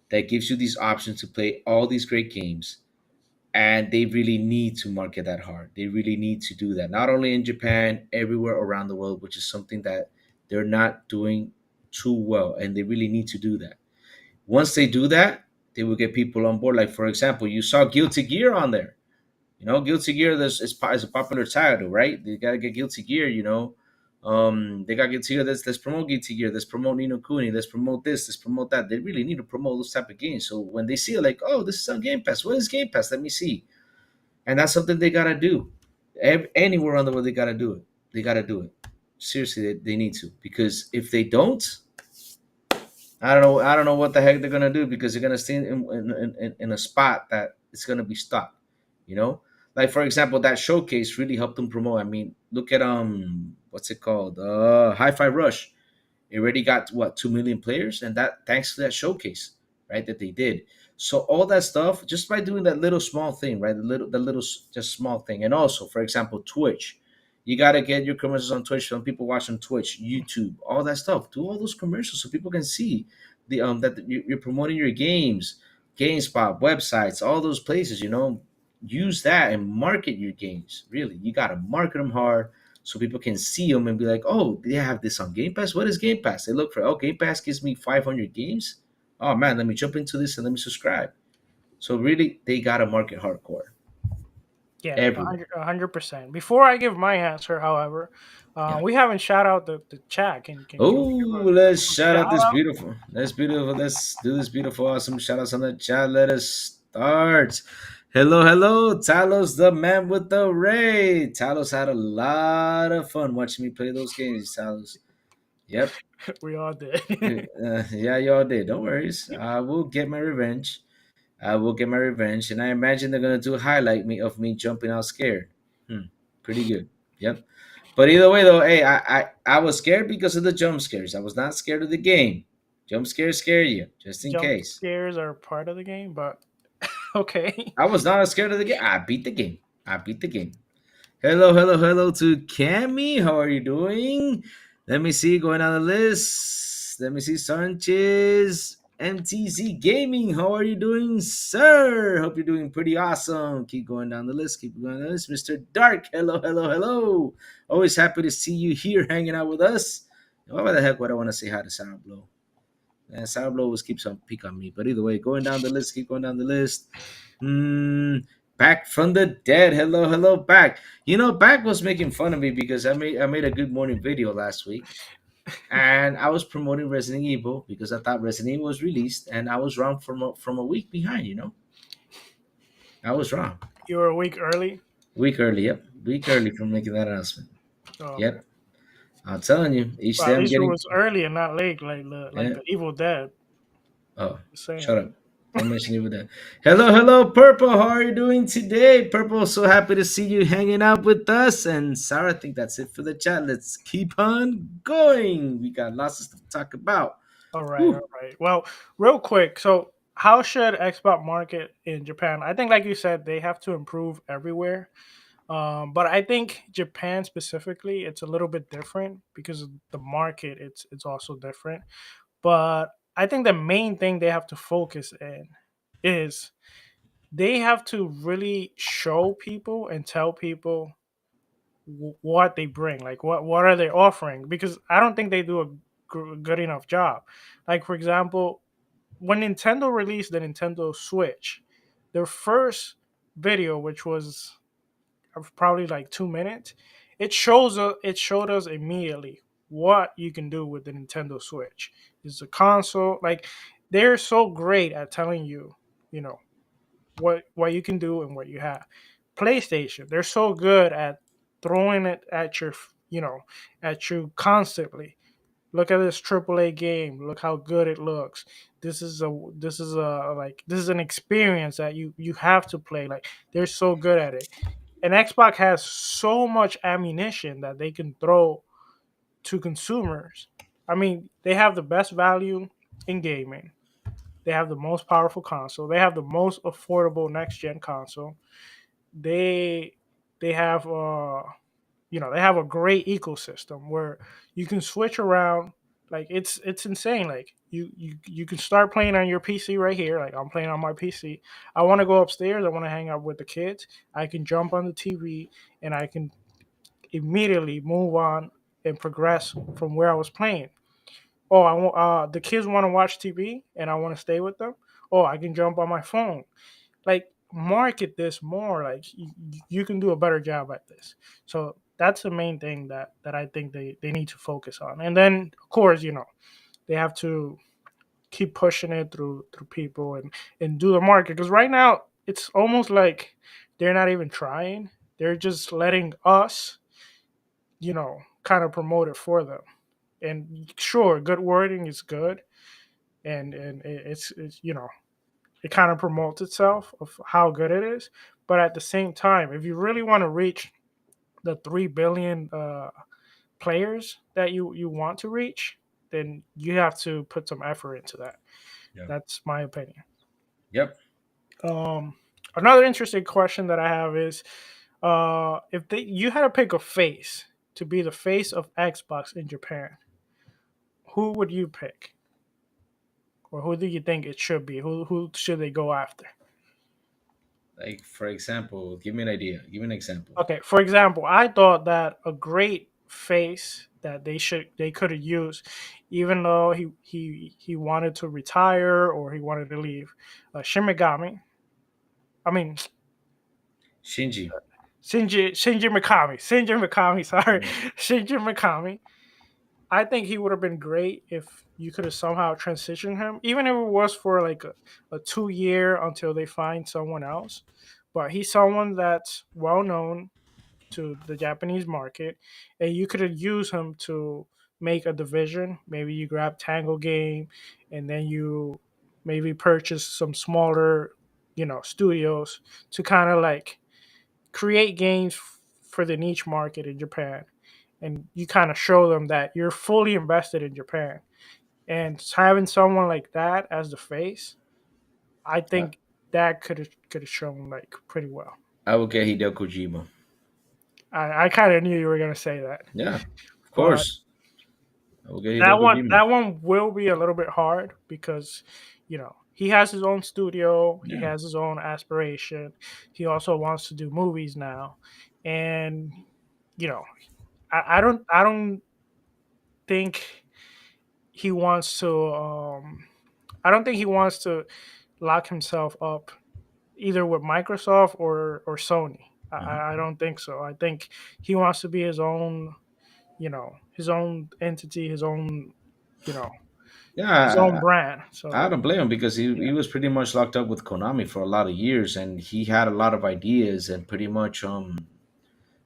that gives you these options to play all these great games. And they really need to market that hard. They really need to do that, not only in Japan, everywhere around the world, which is something that they're not doing too well, and they really need to do that. Once they do that, they will get people on board. Like, for example, you saw Guilty Gear on there. Guilty Gear is a popular title, right? They gotta get Guilty Gear. They got Guilty Gear. Let's promote Guilty Gear. Let's promote Nino Kuni. Let's promote this. Let's promote that. They really need to promote those type of games. So when they see it, like, oh, this is on Game Pass. What is Game Pass? Let me see. And that's something they gotta do. Anywhere on the world, they gotta do it. They gotta do it. Seriously, they need to, because if they don't, I don't know. I don't know what the heck they're gonna do, because they're gonna stay in a spot that it's gonna be stuck. You know, Like for example, that showcase really helped them promote. I mean, look at what's it called? Hi-Fi Rush. It already got what 2 million players, and that thanks to that showcase, right? That they did. So all that stuff just by doing that little small thing, right? Just small thing, and also, for example, Twitch. You gotta get your commercials on Twitch. Some people watch on Twitch, YouTube, all that stuff. Do all those commercials so people can see the that you're promoting your games, GameSpot, websites, all those places. Use that and market your games. Really, you gotta market them hard so people can see them and be like, oh, they have this on Game Pass. What is Game Pass? They look for, oh, Game Pass gives me 500 games. Oh man, let me jump into this and let me subscribe. So really, they gotta market hardcore Yeah, everywhere. 100%. Before I give my answer, however, Yeah. we haven't shout out the chat. Can we give Oh, let's a shout out shout this out? beautiful. That's beautiful. Let's do this beautiful, awesome shout outs on the chat. Let us start. Hello, hello, Talos, the man with the Ray. Talos had a lot of fun watching me play those games, Talos. Yep. We all did. Yeah, y'all did. Don't worry. I will get my revenge. I will get my revenge, and I imagine they're gonna do a highlight me of me jumping out scared. Pretty good. Yep. But either way, though, hey, I was scared because of the jump scares. I was not scared of the game. Jump scares scare you, just in Jump case. scares are part of the game, but okay. I was not scared of the game. I beat the game. I beat the game. Hello, hello, hello to Cammy. How are you doing? Let me see, going down the list. Let me see, Sanchez. MTZ Gaming, how are you doing, sir? Hope you're doing pretty awesome. Keep going down the list. Keep going down the list. Mr. Dark, hello, hello, hello. Always happy to see you here hanging out with us. Why the heck would I want to say hi to Sourblow? And Sourblow always keeps on pick on me. But either way, going down the list, keep going down the list. Hmm. Back from the dead. Hello, hello, back. Back was making fun of me because I made a good morning video last week, and I was promoting Resident Evil because I thought Resident Evil was released, and I was wrong from a week behind. I was wrong. You were a week early. Week early. Yep, week early from making that announcement. Oh man. Yep, I'm telling you, each Well, day at I'm least it getting. was early and not late, like Yeah. the Evil Dead. Oh, Just saying. shut up. Don't mention it with that. Hello, hello, Purple. How are you doing today? Purple, so happy to see you hanging out with us. And Sarah, I think that's it for the chat. Let's keep on going. We got lots of stuff to talk about. All right, all Whew. right. Well, real quick. So, how should Xbox market in Japan? I think, like you said, they have to improve everywhere. But I think Japan specifically, it's a little bit different because of the market. It's also different. But I think the main thing they have to focus in is they have to really show people and tell people what they bring, like what are they offering, because I don't think they do a good enough job. Like for example, when Nintendo released the Nintendo Switch, their first video, which was of probably like 2 minutes, it showed us immediately what you can do with the Nintendo Switch. It's a console. Like they're so great at telling you, you know, what you can do and what you have. PlayStation, they're so good at throwing it at at you constantly. Look at this AAA game. Look how good it looks. This is an experience that you have to play. Like they're so good at it. And Xbox has so much ammunition that they can throw to consumers. I mean, they have the best value in gaming. They have the most powerful console. They have the most affordable next gen console. They they have they have a great ecosystem where you can switch around. Like it's insane. Like you can start playing on your PC right here. Like I'm playing on my PC. I want to go upstairs. I want to hang out with the kids. I can jump on the TV and I can immediately move on and progress from where I was playing. Oh, the kids want to watch TV and I want to stay with them. Oh, I can jump on my phone. Like market this more. Like you can do a better job at this. So that's the main thing that I think they need to focus on. And then of course, they have to keep pushing it through people and do the market, because right now it's almost like they're not even trying. They're just letting us, kind of promote it for them. And sure, good wording is good, and it's it kind of promotes itself of how good it is. But at the same time, if you really want to reach the 3 billion players that you want to reach, then you have to put some effort into that. Yeah. That's my opinion. Yep. Um, Another interesting question that I have is, if you had to pick a face to be the face of Xbox in Japan, who would you pick, or who do you think it should be? Who should they go after? Like for example, give me an idea. Give me an example. Okay, for example, I thought that a great face that they could have used, even though he wanted to retire or he wanted to leave, Shimigami. I mean, Shinji. Shinji Mikami. Sorry, Mm. Shinji Mikami. I think he would have been great if you could have somehow transitioned him, even if it was for like a 2 year until they find someone else. But he's someone that's well known to the Japanese market, and you could have used him to make a division. Maybe you grab Tango Game, and then you maybe purchase some smaller, studios to kind of like create games for the niche market in Japan, and you kind of show them that you're fully invested in Japan. And having someone like that as the face, I I, think that could have shown like pretty well. I will get Hideo Kojima. I kind of knew you were gonna say that, Yeah, of but course. I will get Hideo that Kojima. one will be a little bit hard because he has his own studio, he Yeah. has his own aspiration. He also wants to do movies now, and you know I don't think he wants to. I don't think he wants to lock himself up either with Microsoft or Sony. I Mhm. don't think so. I think he wants to be his own, his own entity, you know, his own Yeah, brand. I So don't blame him because he yeah. was pretty much locked up with Konami for a lot of years, and he had a lot of ideas, and pretty much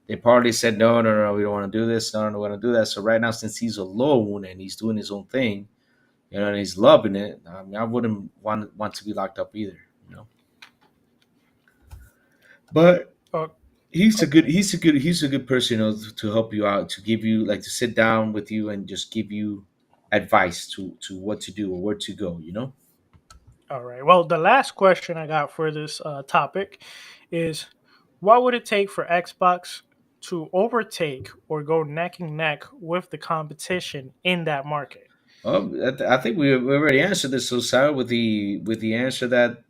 they probably said no, we don't want to do this, no, we want to do that. So right now, since he's alone and he's doing his own thing, and he's loving it, I mean, I wouldn't want to be locked up either, you know. But Uh, he's a good person, to help you out, to give you like to sit down with you and just give you advice to what to do or where to go, you know. all right. Well, the last question I got for this topic is, what would it take for Xbox to overtake or go neck and neck with the competition in that market? I think we already answered this so Sarah with the answer that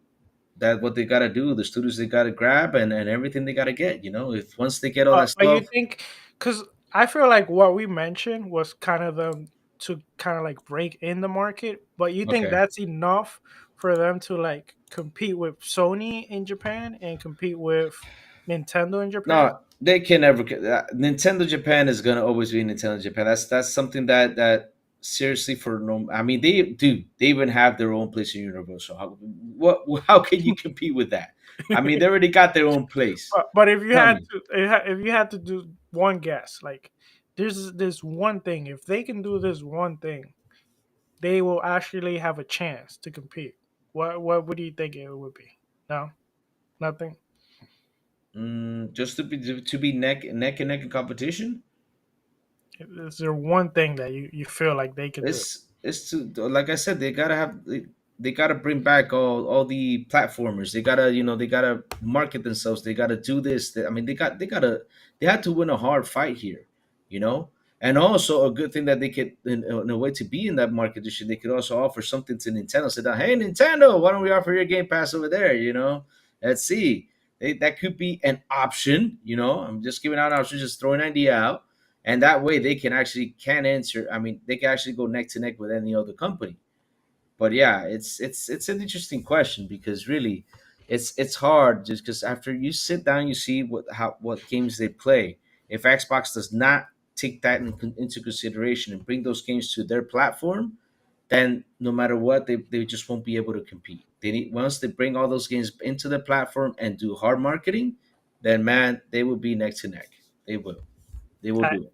what they got to do, the studios they got to grab and everything they got to get, you know, if once they get all that But you stuff. think, because I feel like what we mentioned was kind of them to kind of like break in the market, but you think Okay. that's enough for them to like compete with Sony in Japan and compete with Nintendo in Japan? No, they can never. Nintendo Japan is gonna always be Nintendo Japan. That's something that seriously for no. I mean, they do. They even have their own place in Universal. How can you compete with that? I mean, they already got their own place. But if you Tell had me. to, if you had to do one guess, like there's this one thing, if they can do this one thing, they will actually have a chance to compete. What would you think it would be? No, nothing. Just to be neck and neck in competition. Is there one thing that you feel like they could do? It's to, like I said, they gotta bring back all the platformers. They gotta, they gotta market themselves. They gotta do this. I mean, they had to win a hard fight here, you know. And also a good thing that they could, in a way, to be in that market issue, they could also offer something to Nintendo. Say that, hey Nintendo, why don't we offer your Game Pass over there? You know, let's see. That could be an option. You know, I'm just giving out an option, just throwing an idea out, and that way they can answer. I mean, they can actually go neck to neck with any other company. But yeah, it's an interesting question because really, it's hard just because after you sit down, you see what games they play. If Xbox does not take that into consideration and bring those games to their platform, then no matter what, they just won't be able to compete. They need once they bring all those games into the platform and do hard marketing, then man, they will be neck to neck. They will. They will I, do it.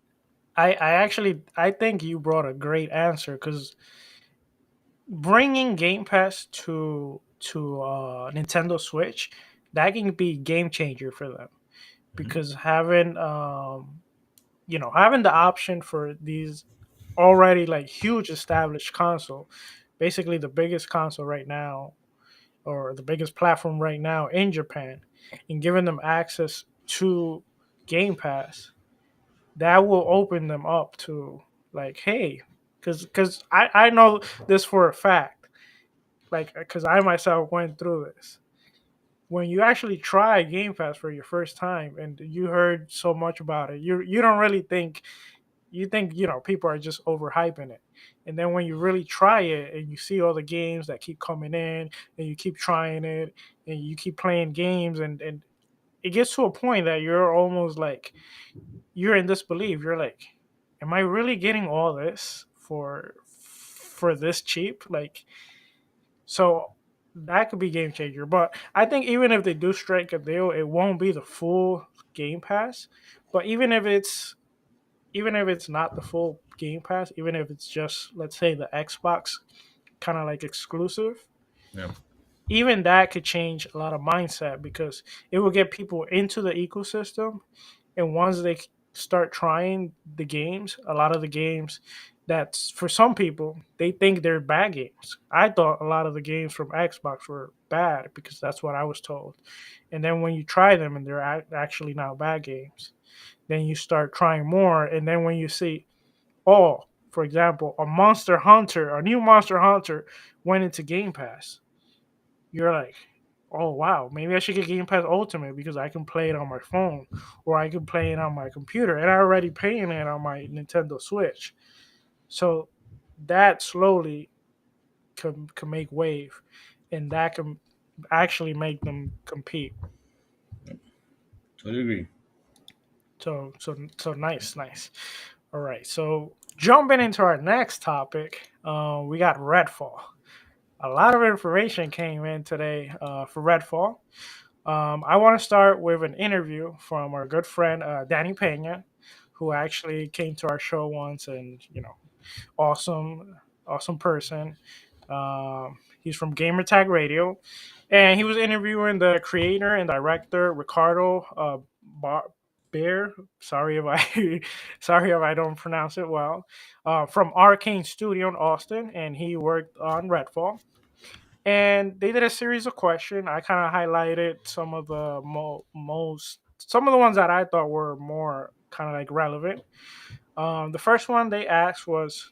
I actually I think you brought a great answer because bringing Game Pass to Nintendo Switch that can be game changer for them, Hmm. because having the option for these already like huge established console, basically the biggest console right now, or the biggest platform right now in Japan, and giving them access to Game Pass, that will open them up to, like, hey, because I know this for a fact, like, because I myself went through this. When you actually try Game Pass for your first time and you heard so much about it, you don't really think, you think, people are just overhyping it. And then when you really try it and you see all the games that keep coming in, and you keep trying it, and you keep playing games, and it gets to a point that you're almost like, you're in disbelief. You're like, am I really getting all this for this cheap? Like, so that could be game changer. But I think even if they do strike a deal, it won't be the full Game Pass. But even if it's not the full Game Pass, even if it's just, let's say, the Xbox kind of like exclusive, Yeah. even that could change a lot of mindset, because it will get people into the ecosystem. And once they start trying the games, a lot of the games, that's for some people, they think they're bad games. I thought a lot of the games from Xbox were bad because that's what I was told. And then when you try them and they're actually not bad games, then you start trying more. And then when you see, oh, for example, a new Monster Hunter went into Game Pass, you're like, oh wow, maybe I should get Game Pass Ultimate because I can play it on my phone, or I can play it on my computer, and I already paying it on my Nintendo Switch. So that slowly can make wave, and that can actually make them compete. Totally agree. So nice, nice. All right, so jumping into our next topic, we got Redfall. A lot of information came in today for Redfall. I want to start with an interview from our good friend Danny Pena, who actually came to our show once, and awesome, awesome person. He's from Gamertag Radio, and he was interviewing the creator and director Ricardo Bear. Sorry if I sorry if I don't pronounce it well. From Arcane Studio in Austin, and he worked on Redfall. And they did a series of questions. I kind of highlighted some of the some of the ones that I thought were more kind of like relevant. The first one they asked was,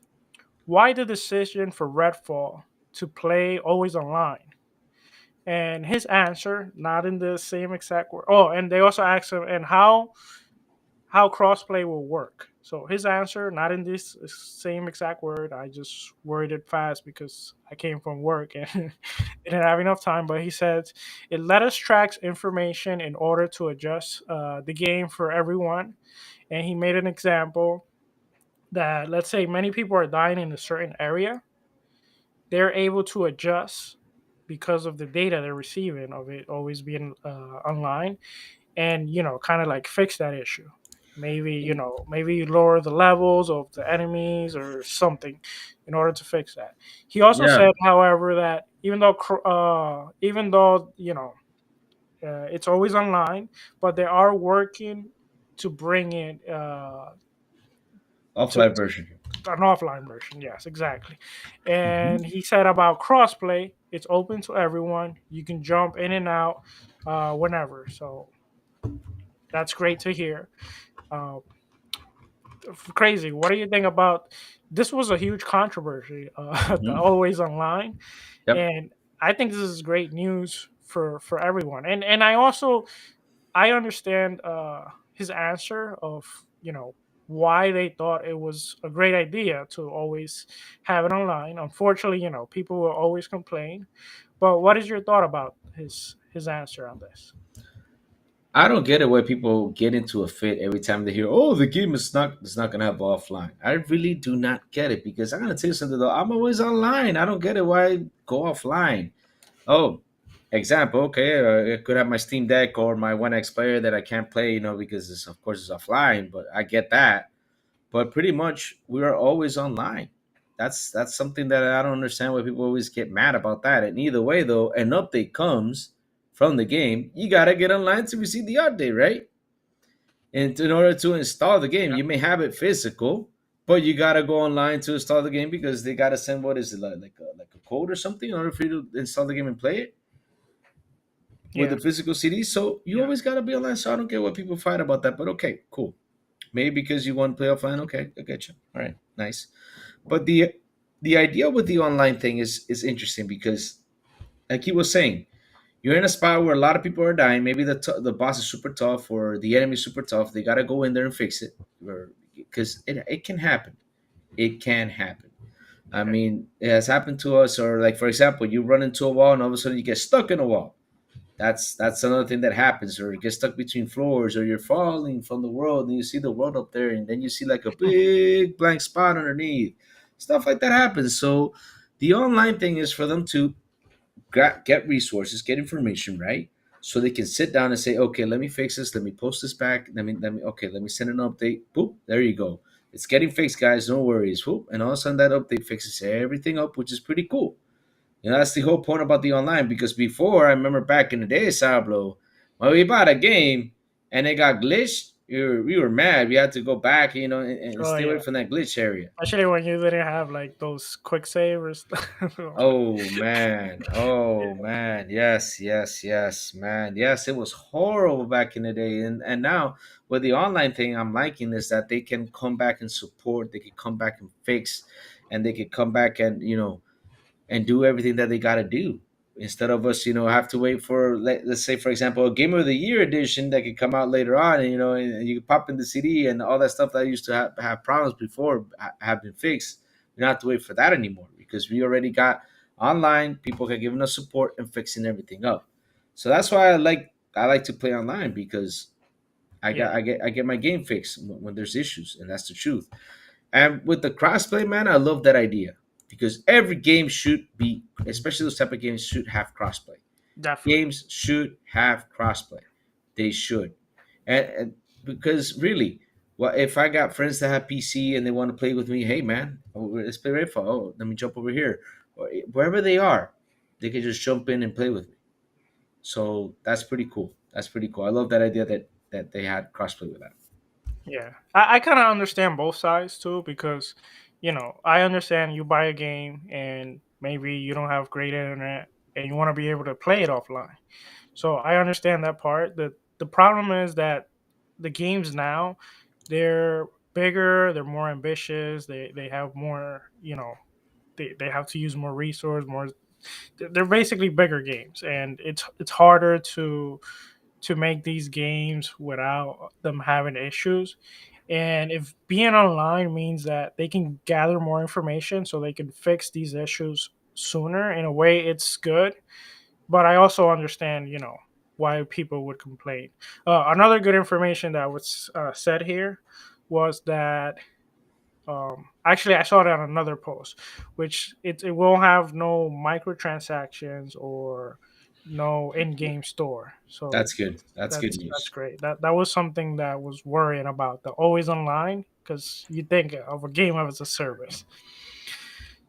why the decision for Redfall to play always online? And his answer, not in the same exact word. Oh, and they also asked him, and how crossplay will work. So his answer, not in this same exact word. I just worded it fast because I came from work and didn't have enough time. But he said it let us track information in order to adjust the game for everyone. And he made an example that, let's say many people are dying in a certain area, they're able to adjust because of the data they're receiving of it always being online, and kind of like fix that issue. Maybe maybe you lower the levels of the enemies or something in order to fix that. He also Yeah. said, however, that even though it's always online, but they are working to bring it to Offline version. an offline version. Yes, exactly. Hmm. And he said about crossplay, it's open to everyone. You can jump in and out whenever. So that's great to hear. Uh, Crazy. What do you think about this? Was a huge controversy, the Hmm. always online, Yep. and I think this is great news for everyone. And I understand his answer of why they thought it was a great idea to always have it online. Unfortunately, people will always complain. But what is your thought about his answer on this? I don't get it why people get into a fit every time they hear, "Oh, the game is not gonna have offline." I really do not get it because I'm gonna tell you something though. I'm always online. I don't get it why I go offline. Oh, example. Okay, I could have my Steam Deck or my One X player that I can't play, because it's, of course, it's offline. But I get that. But pretty much we are always online. That's something that I don't understand why people always get mad about that. And either way, though, an update comes from the game, you gotta get online to receive the update, right? And in order to install the game, Yeah. you may have it physical, but you gotta go online to install the game because they gotta send what is it like a code or something in order for you to install the game and play it with the Yeah. physical CD. So you Yeah. always gotta be online. So I don't get what people fight about that, but okay, cool. Maybe because you want to play offline. Okay, I get you. All right, nice. But the idea with the online thing is interesting because, like he was saying, you're in a spot where a lot of people are dying. Maybe the boss is super tough or the enemy is super tough. They got to go in there and fix it, because it can happen. It can happen. I Yeah. mean, it has happened to us. Or like for example, you run into a wall and all of a sudden you get stuck in a wall. That's another thing that happens. Or you get stuck between floors, or you're falling from the world and you see the world up there, and then you see like a big blank spot underneath. Stuff like that happens. So the online thing is for them to get resources, get information, right? So they can sit down and say, okay, let me fix this. Let me post this back. Okay, let me send an update. Boop, there you go. It's getting fixed, guys. No worries. Whoop, and all of a sudden that update fixes everything up, which is pretty cool. That's the whole point about the online. Because before, I remember back in the day, Sourblow, when we bought a game and it got glitched, we were mad. We had to go back, and Oh stay away yeah. from that glitch area. Especially when you didn't have like those quick save or stuff. Oh man. Oh Yeah. man. Yes, yes, yes, man. Yes, it was horrible back in the day. And now with the online thing, I'm liking is that they can come back and support, they can come back and fix, and they can come back and and do everything that they gotta do. Instead of us, have to wait for let's say for example a Game of the Year edition that could come out later on, and and you pop in the CD and all that stuff that used to have problems before have been fixed. We don't have to wait for that anymore because we already got online. People are giving us support and fixing everything up. So that's why I like to play online because Yeah. I get my game fixed when there's issues, and that's the truth. And with the crossplay, man, I love that idea because every game should be, especially those type of games, should have crossplay. Definitely. Games should have crossplay. They should, and because really, well, if I got friends that have PC and they want to play with me, hey man, let's play Redfall. Oh, let me jump over here, or wherever they are, they can just jump in and play with me. So that's pretty cool. That's pretty cool. I love that idea that they had crossplay with that. Yeah, I kind of understand both sides too because, I understand you buy a game and maybe you don't have great internet and you want to be able to play it offline. So I understand that part. The problem is that the games now, they're bigger, they're more ambitious, they have more, they have to use more resource, more. They're basically bigger games, and it's harder to make these games without them having issues. And if being online means that they can gather more information so they can fix these issues sooner, in a way, it's good. But I also understand, why people would complain. Another good information that was said here was that actually I saw it on another post, which it will have no microtransactions or no in-game store. So That's good. That's good that's news. great. That was something that was worrying about the always online because you think of a game as a service.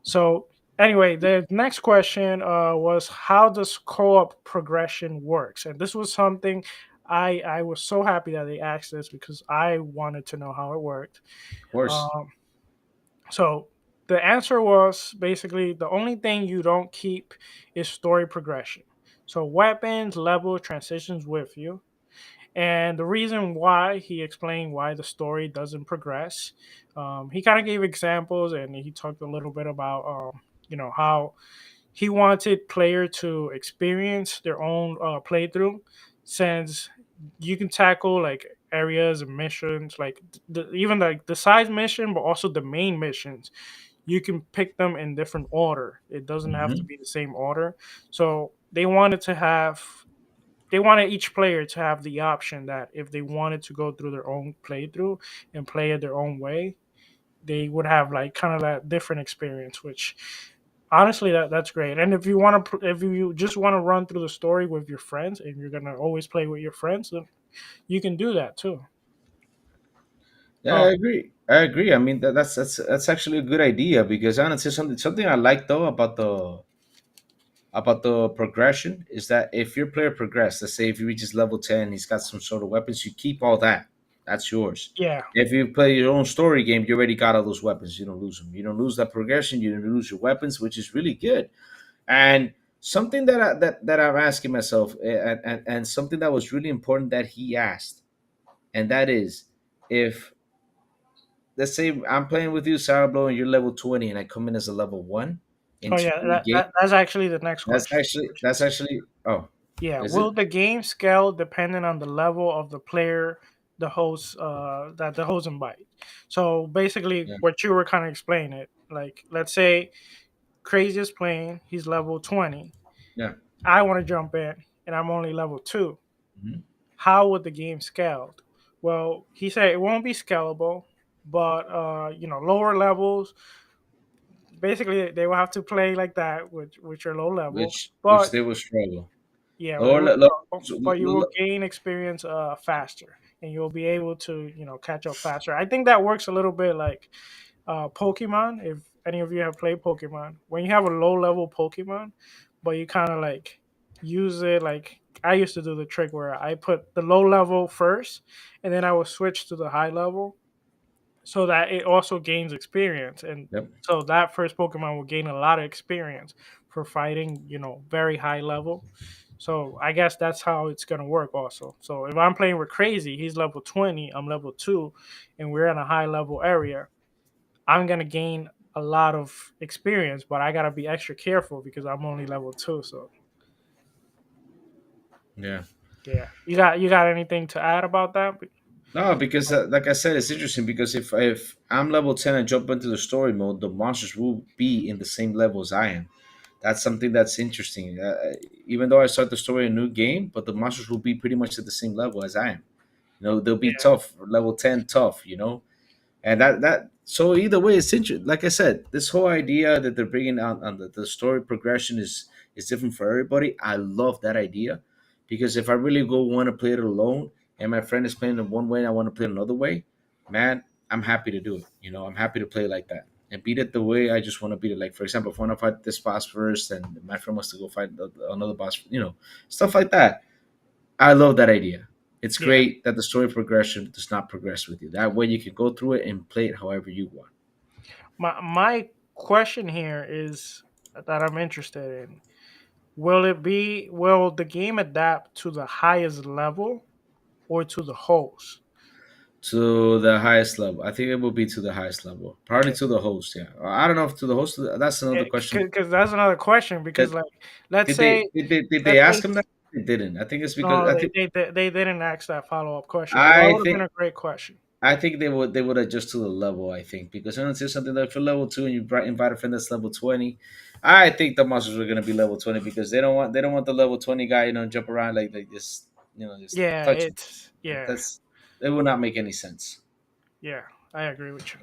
So anyway, the next question was how does co-op progression works, and this was something I was so happy that they asked this because I wanted to know how it worked. Of course. Um, so the answer was basically the only thing you don't keep is story progression. So weapons, level, transitions with you. And the reason why he explained why the story doesn't progress, he kind of gave examples and he talked a little bit about, how he wanted player to experience their own playthrough, since you can tackle like areas and missions, like even like the side mission, but also the main missions. You can pick them in different order. It doesn't have to Hmm. be the same order. So they wanted each player to have the option that if they wanted to go through their own playthrough and play it their own way, they would have like kind of that different experience, which honestly that's great. And if you just want to run through the story with your friends and you're going to always play with your friends, then you can do that too. Yeah, I um agree. I agree. I mean, that's actually a good idea because honestly, something I like though about the progression is that if your player progress, let's say if he reaches level 10, he's got some sort of weapons, you keep all that. That's yours. Yeah. If you play your own story game, you already got all those weapons. You don't lose them. You don't lose that progression. You don't lose your weapons, which is really good. And something that I'm asking myself, and something that was really important that he asked, and that is, if let's say I'm playing with you, Sourblow, and you're level 20, and I come in as a level one Oh into yeah, your game. that's actually the next question. That's actually oh, Yeah, is it? will the game scale depending on the level of the player the host that the host invite? So basically, Yeah, what you were kind of explaining it, like let's say Crazy is playing, he's level 20. yeah. I want to jump in, and I'm only level 2. Mhm. How would the game scaled? Well, he said it won't be scalable, but lower levels basically they will have to play like that, which are low level, Which but they will struggle. yeah, it Lower, will lower, struggle, but you will gain experience faster, and you'll be able to catch up faster. I think that works a little bit like Pokemon. If any of you have played Pokemon, when you have a low level Pokemon, but you kind of like use it like I used to do the trick where I put the low level first, and then I would switch to the high level so that it also gains experience, and yep, so that first Pokemon will gain a lot of experience for fighting very high level. So I guess that's how it's gonna work also. So if I'm playing with Crazy, he's level 20, I'm level 2, and we're in a high level area, I'm gonna gain a lot of experience, but I gotta be extra careful because I'm only level 2. So yeah. yeah, you got anything to add about that? No, because like I said, it's interesting because if I'm level 10 and jump into the story mode, the monsters will be in the same level as I am. That's something that's interesting. Even though I start the story in a new game, but the monsters will be pretty much at the same level as I am. They'll be Yeah, tough, level 10 tough. And that so either way, it's interesting. Like I said, this whole idea that they're bringing out on the story progression is different for everybody. I love that idea because if I really go want to play it alone and my friend is playing it one way and I want to play it another way, man, I'm happy to do it. I'm happy to play it like that and beat it the way I just want to beat it. Like for example, if I want to fight this boss first and my friend wants to go fight another boss, stuff like that. I love that idea. It's yeah. great that the story progression does not progress with you. That way you can go through it and play it however you want. My question here is that I'm interested in. Will the game adapt to the highest level or to the host? To the highest level. I think it will be to the highest level. Probably Okay. to the host, yeah. I don't know if to the host, that's another question. Because that's another question. Because That like, let's did they say, did they, did they let's say, ask him that? They didn't. I think it's because no, they didn't ask that follow up question. But that I would have been think a great question. I think they would adjust to the level. I think because when it's something that if you're level 2 and you invite a friend that's level 20, I think the monsters are gonna be level 20 because they don't want the level 20 guy jump around like they just Yeah, touch him. it's yeah, That's It will not make any sense. yeah. I agree with you.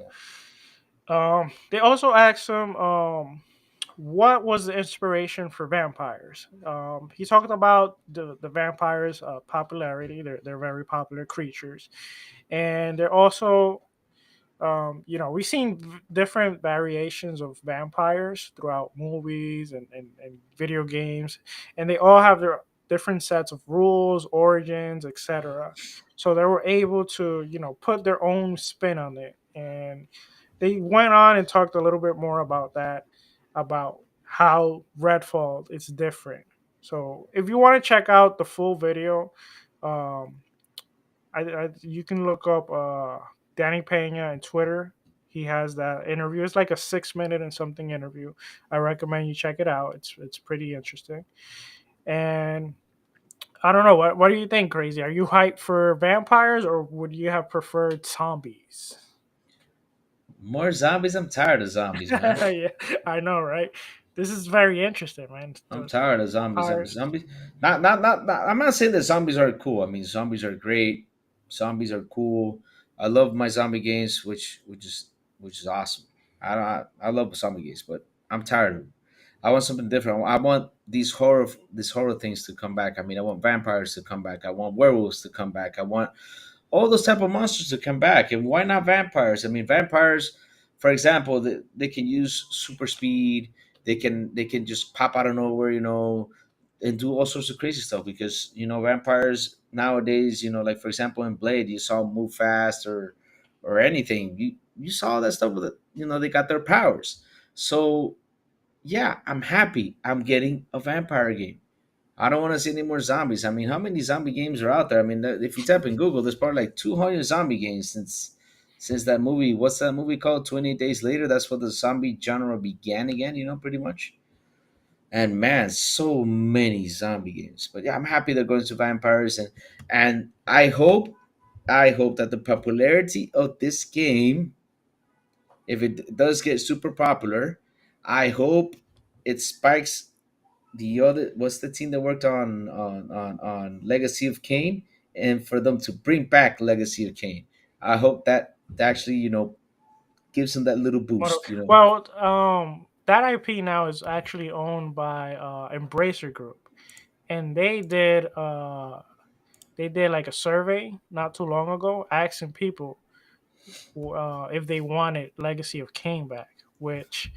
They also asked him, what was the inspiration for vampires? He talked about the vampires' popularity. They're very popular creatures, and they're also we've seen different variations of vampires throughout movies and video games, and they all have their different sets of rules, origins, etc. So they were able to, put their own spin on it. And they went on and talked a little bit more about that, about how Redfall is different. So if you want to check out the full video, um, you can look up Danny Pena on Twitter. He has that interview. It's like a 6 minute and something interview. I recommend you check it out. It's pretty interesting. And I don't know what do you think, Crazy? Are you hyped for vampires or would you have preferred zombies? More zombies. I'm tired of zombies, man. Yeah, I know, right? This is very interesting, man. I'm tired of zombies. Vampires. Zombies. Not. I'm not saying that zombies are cool. I mean, zombies are great. Zombies are cool. I love my zombie games, which is awesome. I love zombie games, but I'm tired of them. I want something different. I want these horror things to come back. I mean, I want vampires to come back. I want werewolves to come back. I want all those type of monsters to come back. And why not vampires? I mean, vampires, for example, they can use super speed. they can just pop out of nowhere, and do all sorts of crazy stuff because vampires nowadays, like for example in Blade, you saw 'em move fast or anything. You saw that stuff with it. They got their powers. So yeah, I'm happy I'm getting a vampire game. I don't want to see any more zombies. I mean, how many zombie games are out there? I mean, if you type in Google, there's probably like 200 zombie games since that movie. What's that movie called? 28 Days Later. That's where the zombie genre began again. Pretty much. And man, so many zombie games. But yeah, I'm happy they're going to vampires, and I hope that the popularity of this game, if it does get super popular, I hope it spikes the other. What's the team that worked on Legacy of Kain, and for them to bring back Legacy of Kain. I hope that actually gives them that little boost. Well, that IP now is actually owned by Embracer Group, and they did like a survey not too long ago asking people if they wanted Legacy of Kain back, which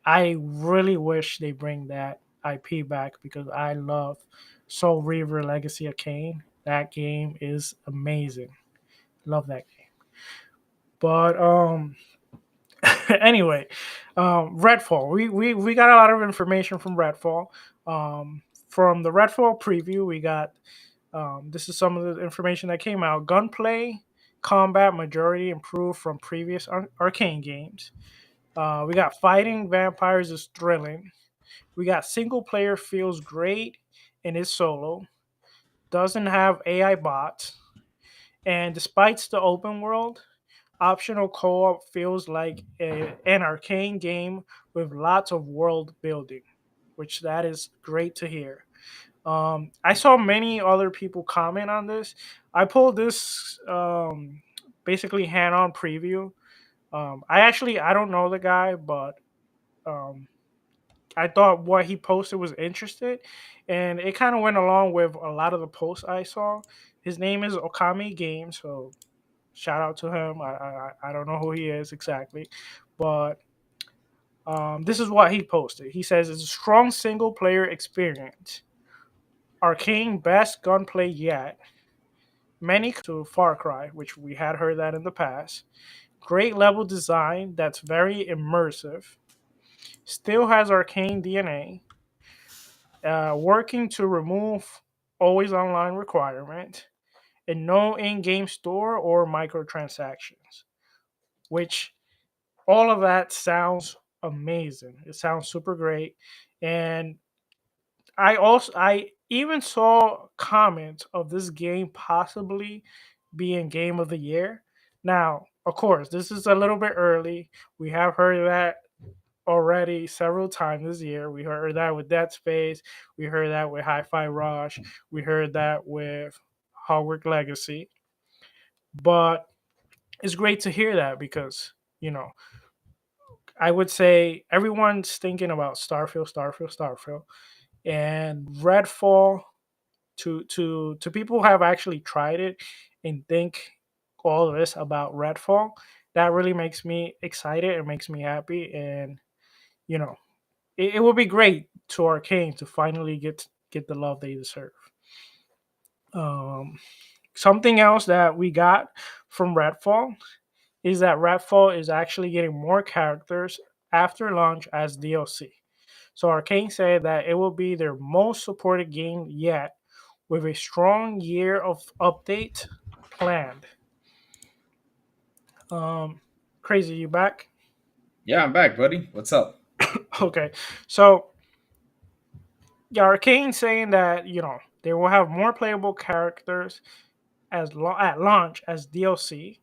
I really wish they bring that IP back because I love Soul Reaver Legacy of Kain. That game is amazing. Love that game. But anyway, Redfall. We got a lot of information from Redfall. From the Redfall preview, we got this is some of the information that came out. Gunplay, combat majority improved from previous Arcane games. We got fighting vampires is thrilling. We got single player feels great and is solo. Doesn't have AI bots. And despite the open world, optional co-op feels like an arcane game with lots of world building, which that is great to hear. I saw many other people comment on this. I pulled this basically hand-on preview. I don't know the guy, but um, I thought what he posted was interesting, and it kind of went along with a lot of the posts I saw. His name is Okami Games, so shout out to him. I don't know who he is exactly, but this is what he posted. He says it's a strong single player experience, arcane best gunplay yet, many to Far Cry, which we had heard that in the past. Great level design that's very immersive. Still has arcane DNA. Working to remove always online requirement and no in-game store or microtransactions, which all of that sounds amazing. It sounds super great. And I even saw comments of this game possibly being game of the year. Now, of course, this is a little bit early. We have heard that already several times this year. We heard that with Dead Space. We heard that with Hi-Fi Rush. We heard that with Hogwarts Legacy. But it's great to hear that because, you know, I would say everyone's thinking about Starfield, Starfield, Starfield, and Redfall. To people who have actually tried it and think all this about Redfall, that really makes me excited. It makes me happy, and you know, it would be great to Arcane to finally get the love they deserve. Um, Something else that we got from Redfall is that Redfall is actually getting more characters after launch as DLC. So Arcane said that it will be their most supported game yet, with a strong year of update planned. Um, Crazy, you back? Yeah, I'm back, buddy. What's up? Okay, so yeah, Arcane saying that they will have more playable characters at launch as DLC,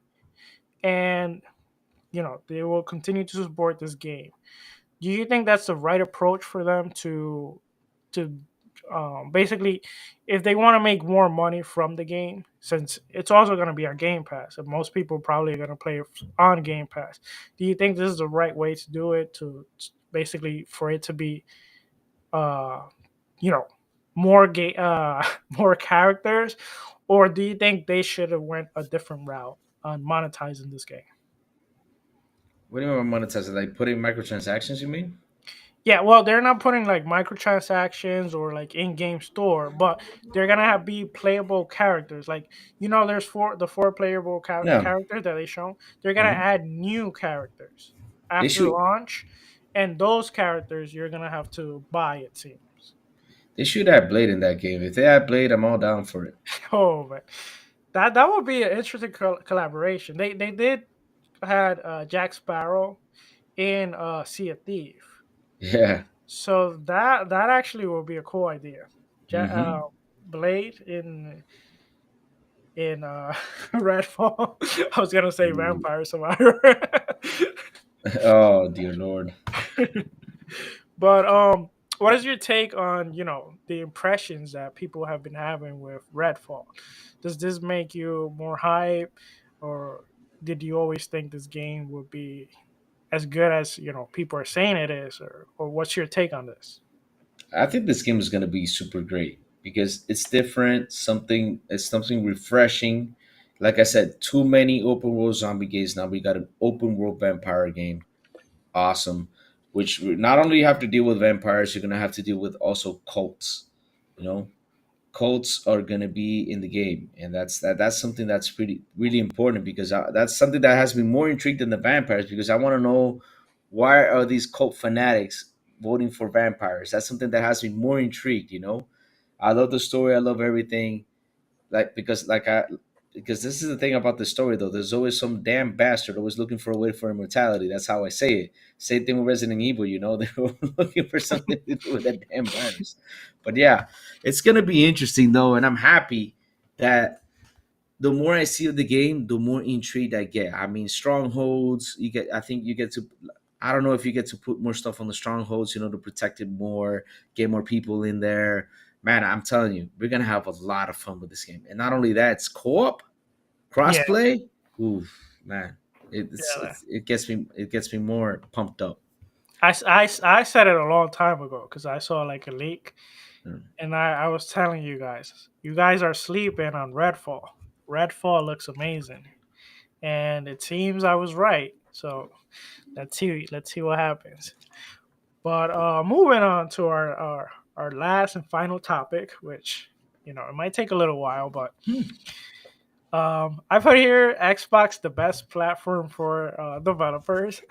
and they will continue to support this game. Do you think that's the right approach for them to basically, if they want to make more money from the game, since it's also going to be on Game Pass, and most people probably are going to play it on Game Pass? Do you think this is the right way to do it? To basically for it to be, uh, you know, more characters, or do you think they should have went a different route on monetizing this game? What do you mean by monetize? Like putting microtransactions? You mean? Yeah, well, they're not putting like microtransactions or like in-game store, but they're gonna have be playable characters. Like there's four playable Yeah. characters that they show. They're gonna Hmm. add new characters They after should launch, and those characters you're gonna have to buy. It seems. they should have Blade in that game. If they had Blade, I'm all down for it. Oh man, that would be an interesting collaboration. They did had Jack Sparrow in Sea of Thief. Yeah. So that actually will be a cool idea. Hmm. Blade in Redfall. I was gonna say Ooh. Vampire Survivor, Oh dear Lord. but what is your take on the impressions that people have been having with Redfall? Does this make you more hype, or did you always think this game would be as good as people are saying it is, or what's your take on this? I think this game is going to be super great because it's different. It's something refreshing. Like I said, too many open world zombie games. Now we got an open world vampire game. Awesome. Which not only you have to deal with vampires, you're going to have to deal with also cults. You know, cults are going to be in the game, and that's something that's pretty really important because that's something that has me more intrigued than the vampires because I want to know why are these cult fanatics voting for vampires. That's something that has me more intrigued. I love the story, I love everything, because this is the thing about the story though. There's always some damn bastard always looking for a way for immortality. That's how I say it. Same thing with Resident Evil. They were looking for something to do with that damn virus. But yeah, it's gonna be interesting though, and I'm happy that the more I see of the game, the more intrigued I get. I mean, strongholds. You get. I think you get to. I don't know if you get to put more stuff on the strongholds. To protect it more, get more people in there. Man, I'm telling you, we're gonna have a lot of fun with this game. And not only that, it's co-op, Yeah, crossplay. Oof, man, yeah. it gets me more pumped up. I said it a long time ago because I saw like a leak, Mm. and I was telling you guys are sleeping on Redfall. Redfall looks amazing, and it seems I was right. So let's see what happens. But moving on to our last and final topic, which it might take a little while, but Hmm. I put here Xbox the best platform for developers.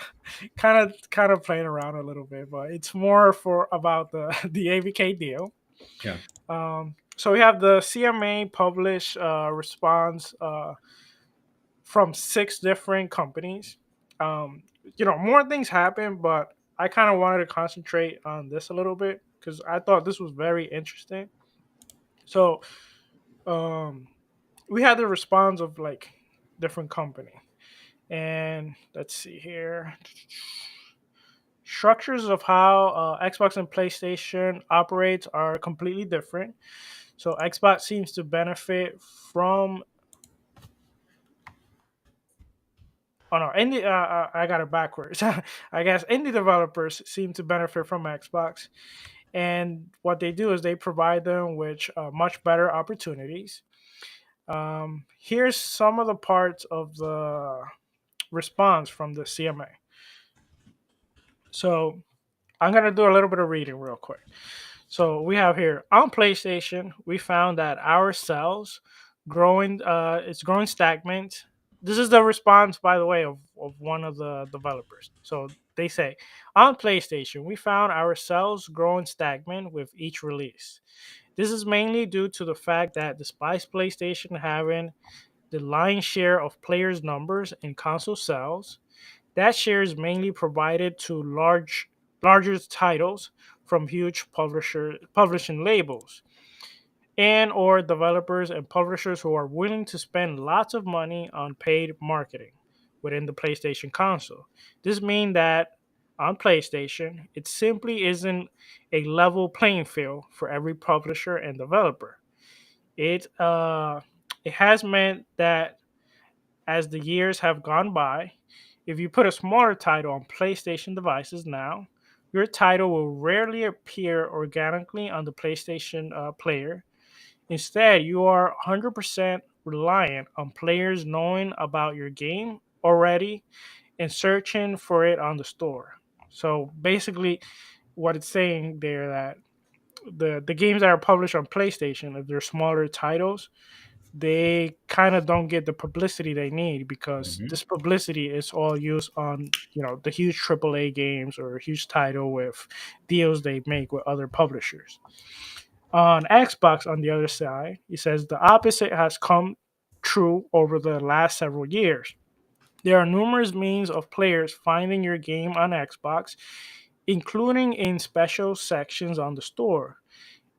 Kind of playing around a little bit, but it's more for about the the AVK deal. Yeah. So we have the CMA publish response from six different companies. More things happen, but I kind of wanted to concentrate on this a little bit because I thought this was very interesting. So um, we had the response of like different company, and let's see here. Structures of how Xbox and PlayStation operates are completely different. So Xbox seems to benefit from. Oh no, I got it backwards. I guess indie developers seem to benefit from Xbox, and what they do is they provide them with much better opportunities. Here's some of the parts of the response from the CMA. So I'm gonna do a little bit of reading real quick. So we have here on PlayStation, we found that our sales it's growing stagnant. This is the response, by the way, of one of the developers. So they say on PlayStation, we found our sales growing stagnant with each release. This is mainly due to the fact that despite PlayStation having the lion's share of players' numbers in console sales, that share is mainly provided to larger titles from huge publishing labels and or developers and publishers who are willing to spend lots of money on paid marketing within the PlayStation console. This means that on PlayStation, it simply isn't a level playing field for every publisher and developer. It has meant that as the years have gone by, if you put a smaller title on PlayStation devices now, your title will rarely appear organically on the PlayStation player. Instead, you are 100% reliant on players knowing about your game already and searching for it on the store. So basically, what it's saying there, that the games that are published on PlayStation, if they're smaller titles, they kind of don't get the publicity they need, because Hmm. this publicity is all used on, the huge AAA games or a huge title with deals they make with other publishers. On Xbox, on the other side, he says the opposite has come true over the last several years. There are numerous means of players finding your game on Xbox, including in special sections on the store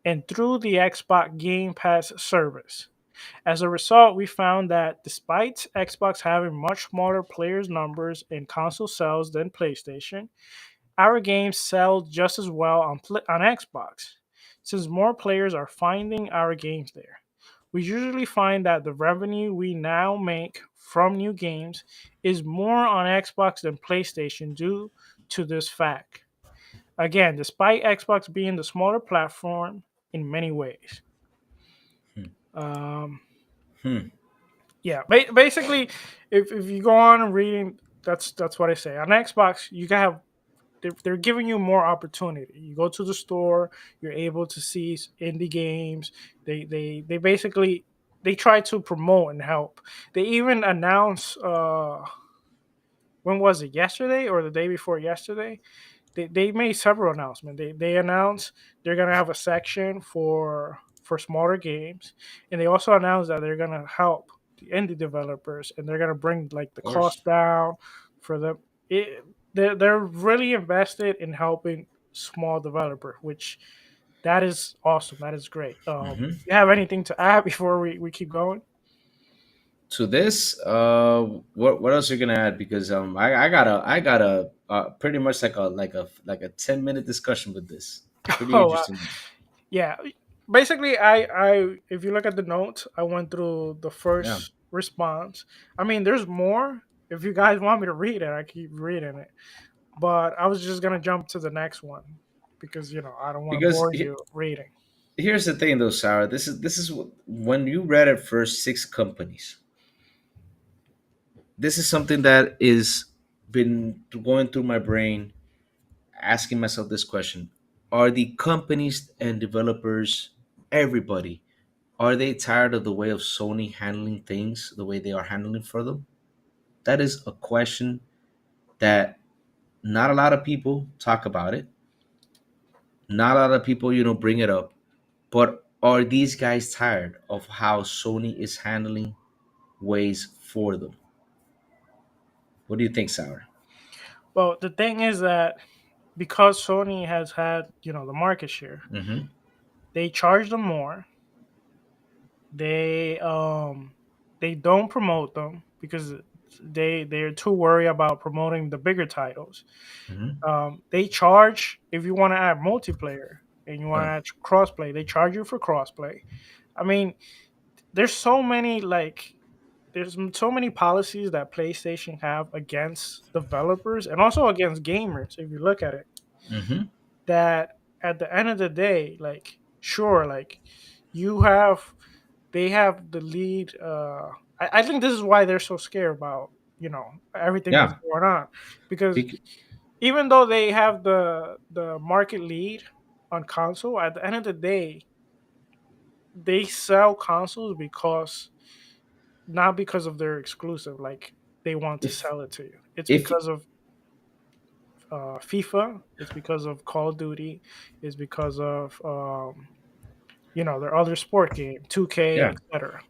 and through the Xbox Game Pass service. As a result, we found that despite Xbox having much smaller players' numbers in console sales than PlayStation, our games sell just as well on Xbox, since more players are finding our games there. We usually find that the revenue we now make from new games is more on Xbox than PlayStation due to this fact. Again, despite Xbox being the smaller platform in many ways. Hmm. Um, Hmm. yeah, basically, if you go on and reading, that's what I say. On Xbox, you can have they're giving you more opportunity. You go to the store, you're able to see indie games. They basically they try to promote and help. They even announce when was it, yesterday or the day before yesterday? They made several announcements. They announced they're gonna have a section for smaller games, and they also announced that they're gonna help the indie developers, and they're gonna bring like the Of course. cost down for them. They're really invested in helping small developer, which that is awesome. That is great. Hmm. You have anything to add before we keep going? To this, what else are you gonna add? Because I got a pretty much like a 10-minute discussion with this. Pretty Oh, interesting. yeah, basically, I if you look at the notes, I went through the Yeah. first response. I mean, there's more. If you guys want me to read it, I keep reading it. But I was just gonna jump to the next one because I don't want to Because bore you reading. here's the thing, though, Sarah. When you read it first, six companies. This is something that is been going through my brain, asking myself this question: are the companies and developers, everybody, are they tired of the way of Sony handling things the way they are handling for them? That is a question that not a lot of people talk about it. Not a lot of people, bring it up. But are these guys tired of how Sony is handling ways for them? What do you think, Sour? Well, the thing is that because Sony has had the market share, Mm-hmm. they charge them more. They they don't promote them because they're too worried about promoting the bigger titles. Mm-hmm. They charge if you want to add multiplayer and you want Uh, to add crossplay. They charge you for crossplay. I mean, there's so many so many policies that PlayStation have against developers and also against gamers. If you look at it, mm-hmm. that at the end of the day, like sure, like you have they have the lead. I think this is why they're so scared about everything that's Yeah. going on, because Bec- even though they have the market lead on console, at the end of the day, they sell consoles because not because of their exclusive, like they want to if sell it to you. It's if because of FIFA. It's because of Call of Duty. It's because of their other sport game, 2K, yeah, etc.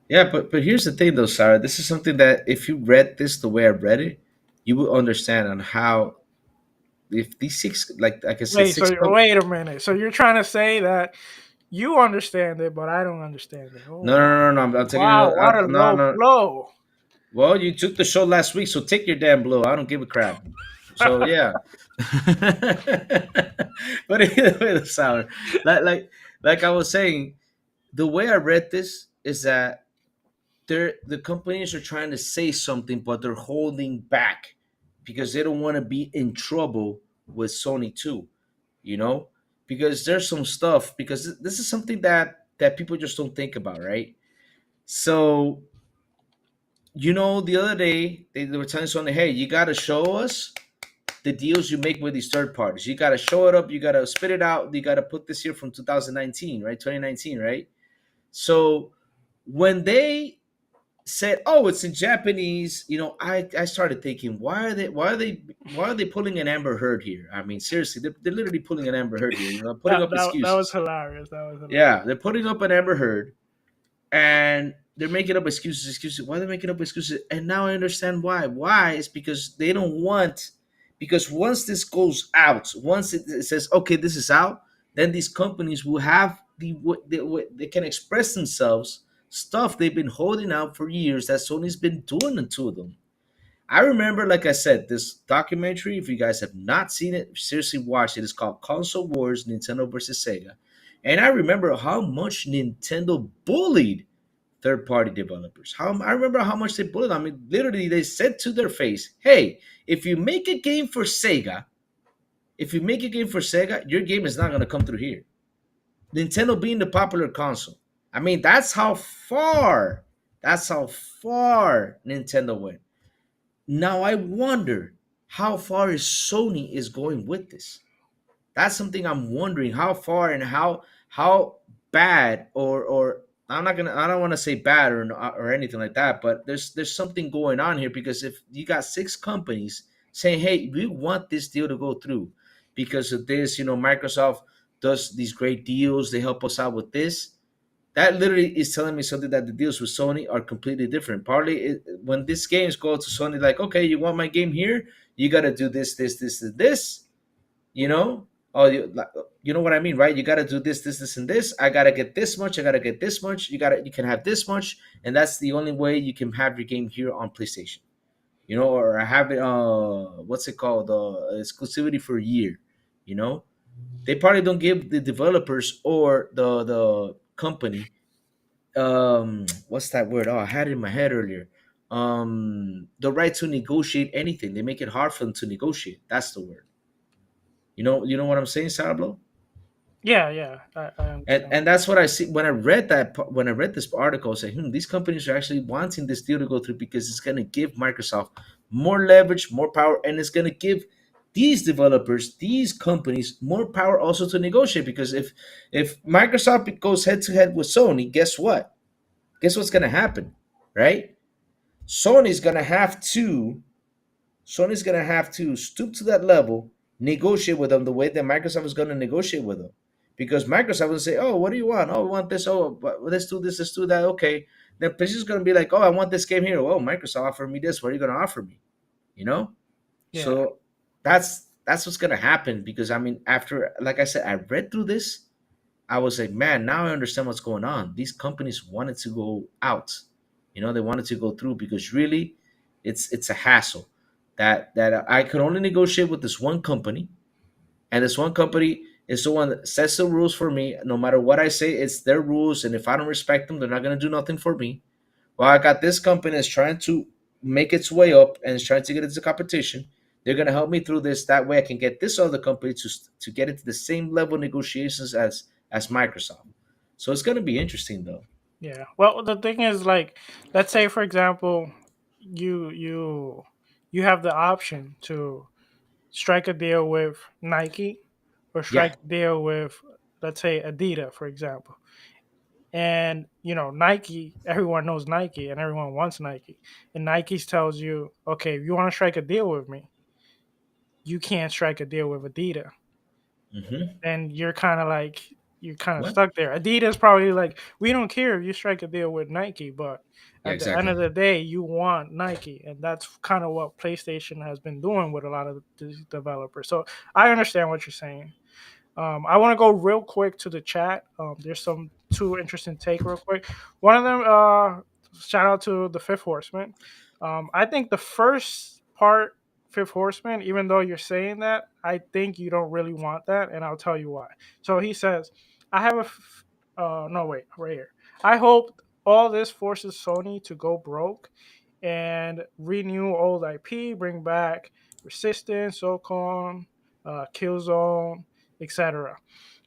yeah, but here's the thing, though, Sarah. This is something that if you read this the way I read it, you will understand on how, if these six, like I said, Wait, six. so wait a minute. So you're trying to say that you understand it, but I don't understand it? Oh No, no, my! no, no, no. I'm telling you, Wow, what a no, low no. blow! Well, you took the show last week, so take your damn blow. I don't give a crap. So yeah. But either way, Sour, like, like, like I was saying, the way I read this is that the companies are trying to say something, but they're holding back because they don't want to be in trouble with Sony too. You know, because there's some stuff. Because this is something that people just don't think about, right? So the other day they were telling Sony, "Hey, you got to show us the deals you make with these third parties. You got to show it up. You got to spit it out. You got to put this here from 2019, right? 2019, right? So when they said, "Oh, it's in Japanese," I started thinking, why are they pulling an Amber Heard here? I mean, seriously, they're literally pulling an Amber Heard here. Putting up That was excuses. hilarious. That was hilarious. Yeah, they're putting up an Amber Heard, and they're making up excuses. Why are they making up excuses? And now I understand why. Why is because they don't want, because once this goes out, once it says, okay, this is out, then these companies will have they can express themselves, stuff they've been holding out for years that Sony's been doing it to them. I remember, like I said, this documentary, if you guys have not seen it, seriously watch it. It's called Console Wars, Nintendo versus Sega. And I remember how much Nintendo bullied third party developers. I remember how much they bullied. I mean, literally, they said to their face, "Hey, if you make a game for Sega, your game is not going to come through here." Nintendo being the popular console. I mean, that's how far Nintendo went. Now I wonder how far is Sony is going with this. That's something I'm wondering, how far and how bad, or I don't want to say bad or anything like that, but there's something going on here, because if you got six companies saying, "Hey, we want this deal to go through because of this," Microsoft does these great deals, they help us out with this. That literally is telling me something, that the deals with Sony are completely different. Partly, when these games go to Sony, like, "Okay, you want my game here? You got to do this, and this." You know, oh, you know what I mean, right? You got to do this, and this. I got to get this much. I got to get this much. You can have this much, and that's the only way you can have your game here on PlayStation. Or have it. What's it called? Exclusivity for a year. You know, they probably don't give the developers or the company, what's that word? Oh, I had it in my head earlier. The right to negotiate anything. They make it hard for them to negotiate. That's the word. You know what I'm saying, Sablo? Yeah, yeah, I And understand. that's what I see when I read when I read this article. I say, these companies are actually wanting this deal to go through because it's going to give Microsoft more leverage, more power, and it's going to give these developers, these companies, more power also to negotiate. Because if Microsoft goes head to head with Sony, guess what? Guess what's going to happen, right? Sony's going to have to Sony's going to have to stoop to that level, negotiate with them the way that Microsoft is going to negotiate with them. Because Microsoft will say, "Oh, what do you want? Oh, we want this. Oh, but let's do this. Let's do that." Okay. Then PlayStation's going to be like, "Oh, I want this game here. Oh, Microsoft offered me this. What are you going to offer me?" You know? Yeah, So that's what's going to happen. Because, I mean, after, like I said, I read through this, I was like, man, now I understand what's going on. These companies wanted to go out. They wanted to go through because really, it's a hassle that I could only negotiate with this one company, and this one company is the one that sets the rules for me. No matter what I say, it's their rules, and if I don't respect them, they're not going to do nothing for me. Well, I got this company that's trying to make its way up and is trying to get into competition. They're going to help me through this. That way, I can get this other company to get into the same level negotiations as Microsoft. So it's going to be interesting, though. yeah. Well, the thing is, like, let's say for example, you have the option to strike a deal with Nike or Yeah. strike a deal with, let's say, Adidas, for example. And Nike, everyone knows Nike and everyone wants Nike. And Nike tells you, okay, if you want to strike a deal with me, you can't strike a deal with Adidas. Mm-hmm. And you're kind of What? stuck there. Adidas probably like, we don't care if you strike a deal with Nike, but Yeah. at the end Exactly. of the day, you want Nike, and that's kind of what PlayStation has been doing with a lot of the developers. So I understand what you're saying. I want to go real quick to the chat. There's some two interesting take real quick. One of them, shout out to the Fifth Horseman. I think the first part, Fifth Horseman, even though you're saying that, I think you don't really want that, and I'll tell you why. So he says, "I have a, no wait, right here. I hope all this forces Sony to go broke and renew old IP, bring back Resistance, SOCOM, Killzone, etc."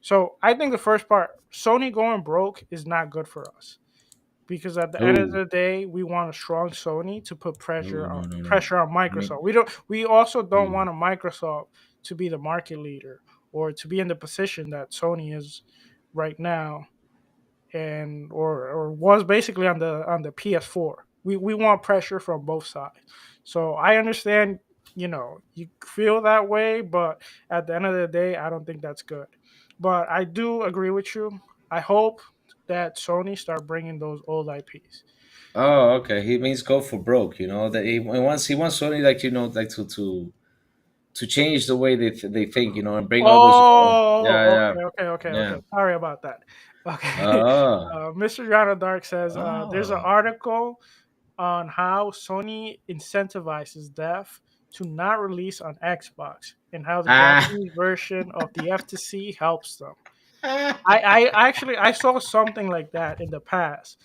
So I think the first part, Sony going broke, is not good for us because at the end of Oh, the day, we want a strong Sony to put no, no, no, no. pressure on I mean, Microsoft. We also don't mm. want a Microsoft to be the market leader or to be in the position that Sony is right now, and or was basically on the PS4. We want pressure from both sides. So I understand, you feel that way, but at the end of the day, I don't think that's good. But I do agree with you. I hope that Sony start bringing those old IPs. Oh, okay. He means go for broke. That he wants Sony, like, like to change the way they think, and bring all those. Yeah, yeah, Okay. yeah. Sorry about that. Okay. Oh, Mr. Yana Dark says there's an oh. article on how Sony incentivizes dev to not release on Xbox and how the Ah. Japanese version of the FTC helps them. I actually I saw something like that in the past.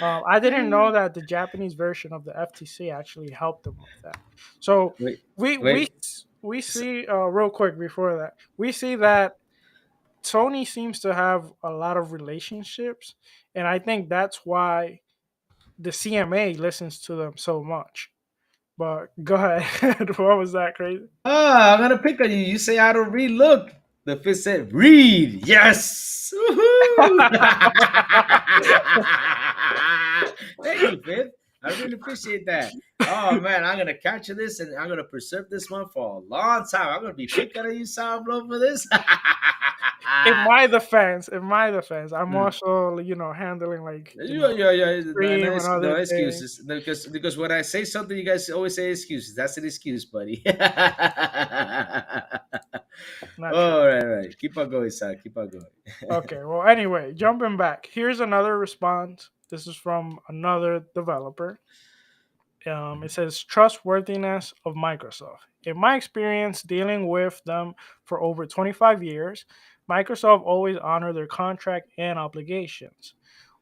I didn't know that the Japanese version of the FTC actually helped them with that. So Wait, we we wait. we S- see real quick before that we see that Sony seems to have a lot of relationships, and I think that's why the CMA listens to them so much. But go ahead. What was that crazy? I'm gonna pick on you. You say I don't read. Look, the fist said read. Yes. Woohoo! Thank you, Fifth. I really appreciate that. Oh man, I'm gonna capture this and I'm gonna preserve this one for a long time. I'm gonna be picking on you, Sourblow, for this. In my defense, I'm Hmm. also handling like Yeah, yeah, yeah. No, no, stream and no other things. excuses. No, because when I say something, you guys always say excuses. That's an excuse, buddy. Not true. All right, right. Keep on going, son. Keep on going. Okay. Well, anyway, jumping back. Here's another response. This is from another developer. It says trustworthiness of Microsoft. In my experience dealing with them for over 25 years, Microsoft always honor their contract and obligations.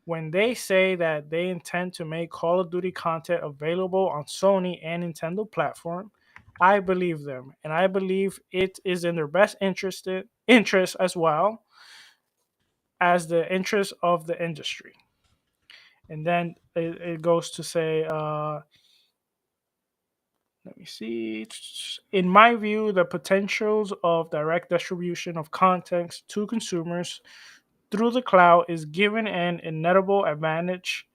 When they say that they intend to make Call of Duty content available on Sony and Nintendo platform, I believe them, and I believe it is in their best interest as well as the interest of the industry. And then it goes to say, let me see. In my view, the potentials of direct distribution of content to consumers through the cloud is given an inevitable advantage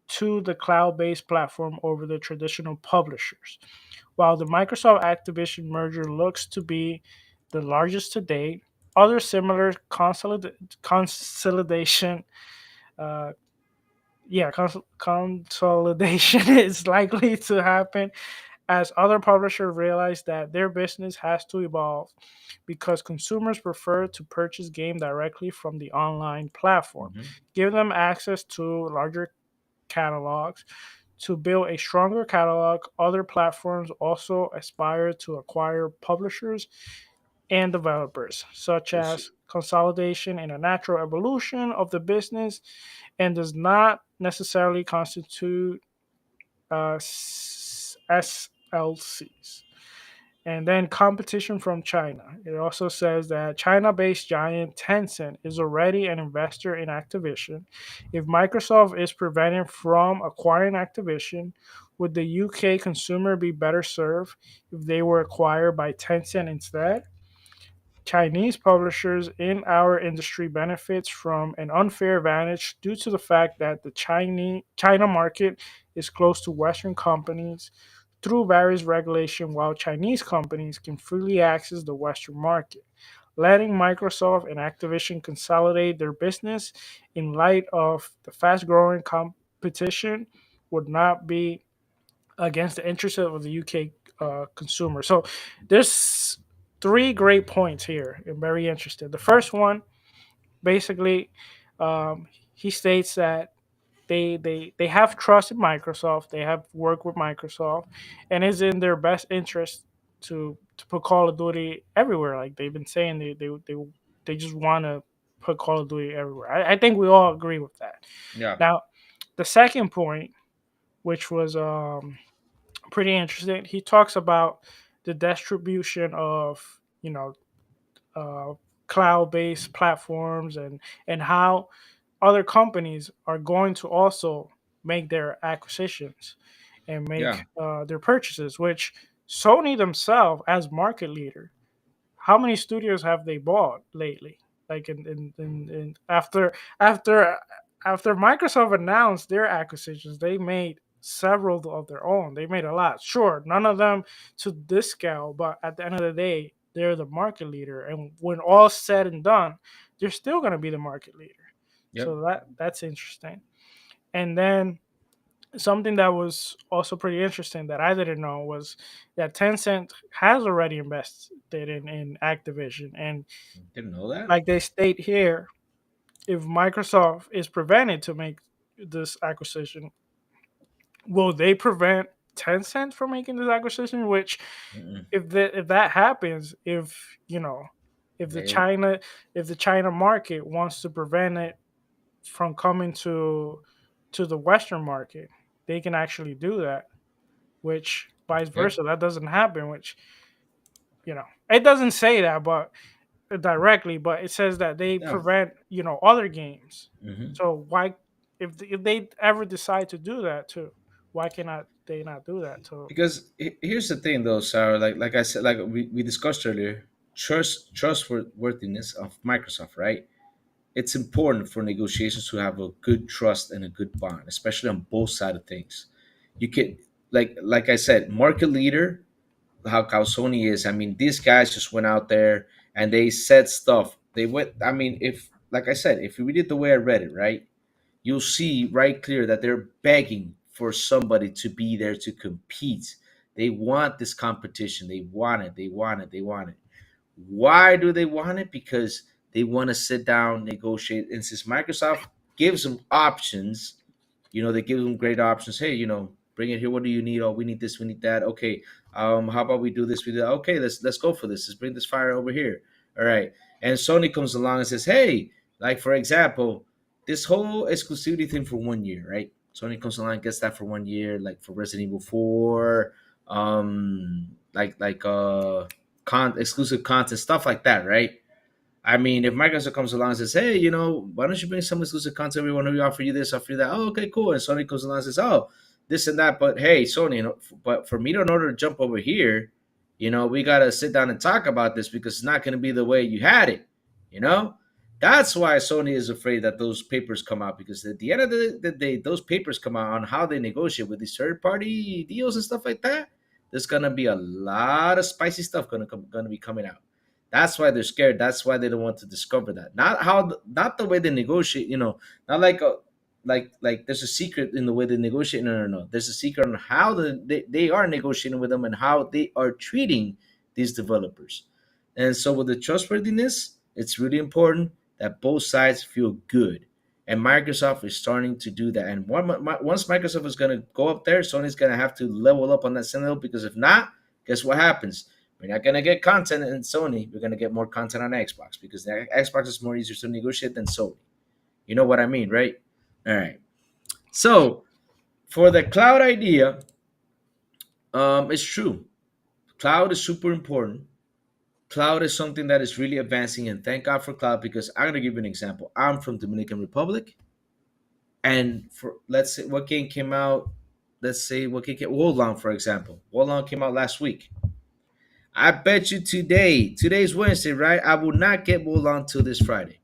to the cloud based platform over the traditional publishers. While the Microsoft Activision merger looks to be the largest to date, other similar consolidation uh, consolidation is likely to happen as other publishers realize that their business has to evolve because consumers prefer to purchase game directly from the online platform. Mhm. Give them access to larger catalogs. To build a stronger catalog, other platforms also aspire to acquire publishers and developers, such Yes. as consolidation and a natural evolution of the business, and does not necessarily constitute SLCs. And then competition from China. It also says that China based giant Tencent is already an investor in Activision. If Microsoft is prevented from acquiring Activision, would the UK consumer be better served if they were acquired by Tencent instead? Chinese publishers in our industry benefits from an unfair advantage due to the fact that the China market is close to Western companies through various regulation, while Chinese companies can freely access the Western market. Letting Microsoft and Activision consolidate their business in light of the fast growing competition would not be against the interests of the UK consumer. So there's three great points here. I'm very interested. The first one, basically, he states that they have trust in Microsoft. They have worked with Microsoft, and it's in their best interest to put Call of Duty everywhere. Like they've been saying, they just want to put Call of Duty everywhere. I think we all agree with that. Yeah. Now, the second point, which was pretty interesting, he talks about the distribution of uh, cloud-based platforms and how other companies are going to also make their acquisitions and Yeah, make their purchases, which Sony themselves, as market leader, how many studios have they bought lately? Like in after after Microsoft announced their acquisitions, they made several of their own. They made a lot. Sure, none of them to this scale, but at the end of the day, they're the market leader. And when all's said and done, they're still going to be the market leader. yep, So that's interesting. And then something that was also pretty interesting that I didn't know was that Tencent has already invested in Activision. And didn't know that. like they state here, if Microsoft is prevented to make this acquisition, will they prevent Tencent from making this acquisition? Which, Mm-mm. if that happens, if you know, if the They, China if the China market wants to prevent it from coming to the Western market, they can actually do that. Which vice okay, versa, that doesn't happen. Which it doesn't say that, but directly, but it says that they yeah. prevent other games. Hmm. So why, if they ever decide to do that too, why cannot they not do that? So Because here's the thing, though, Sarah. Like I said, like we discussed earlier, trustworthiness of Microsoft, right? It's important for negotiations to have a good trust and a good bond, especially on both sides of things. You can, like I said, market leader, how Sony is. I mean, these guys just went out there and they said stuff. They went. I mean, if like I said, if you read it the way I read it, right, you'll see right clear that they're begging for somebody to be there to compete. They want this competition. They want it. They want it. They want it. Why do they want it? Because they want to sit down, negotiate. And since Microsoft gives them options, they give them great options. Hey, bring it here. What do you need? Oh, we need this. We need that. Okay. How about we do this? We do that. Okay. Let's go for this. Let's bring this fire over here. All right. And Sony comes along and says, hey, like for example, this whole exclusivity thing for 1 year, right? Sony comes along and gets that for 1 year, like for Resident Evil 4, like exclusive content, stuff like that, right? I mean, if Microsoft comes along and says, "Hey, why don't you bring some exclusive content? We want to offer you this, offer you that." Oh, okay, cool. And Sony comes along and says, "Oh, this and that." But hey, Sony, but for me to in order to jump over here, we gotta sit down and talk about this because it's not going to be the way you had it. You know, that's why Sony is afraid that those papers come out because at the end of the day, those papers come out on how they negotiate with these third party deals and stuff like that. There's gonna be a lot of spicy stuff gonna be coming out. That's why they're scared. That's why they don't want to discover that. Not the way they negotiate. Not like there's a secret in the way they negotiate. No, no, no. There's a secret on how they are negotiating with them and how they are treating these developers. And so with the trustworthiness, it's really important that both sides feel good. And Microsoft is starting to do that. And once Microsoft is going to go up there, Sony's going to have to level up on that same level because if not, guess what happens? We're not gonna get content in Sony. We're gonna get more content on Xbox because the Xbox is more easier to negotiate than Sony. You know what I mean, right? All right. So for the cloud idea, it's true. Cloud is super important. Cloud is something that is really advancing, and thank God for cloud because I'm gonna give you an example. I'm from Dominican Republic, and for let's say what game came out. Let's say what game came. Wolong, for example. Wolong came out last week. I bet you today's Wednesday, right? I will not get Mulan till this Friday.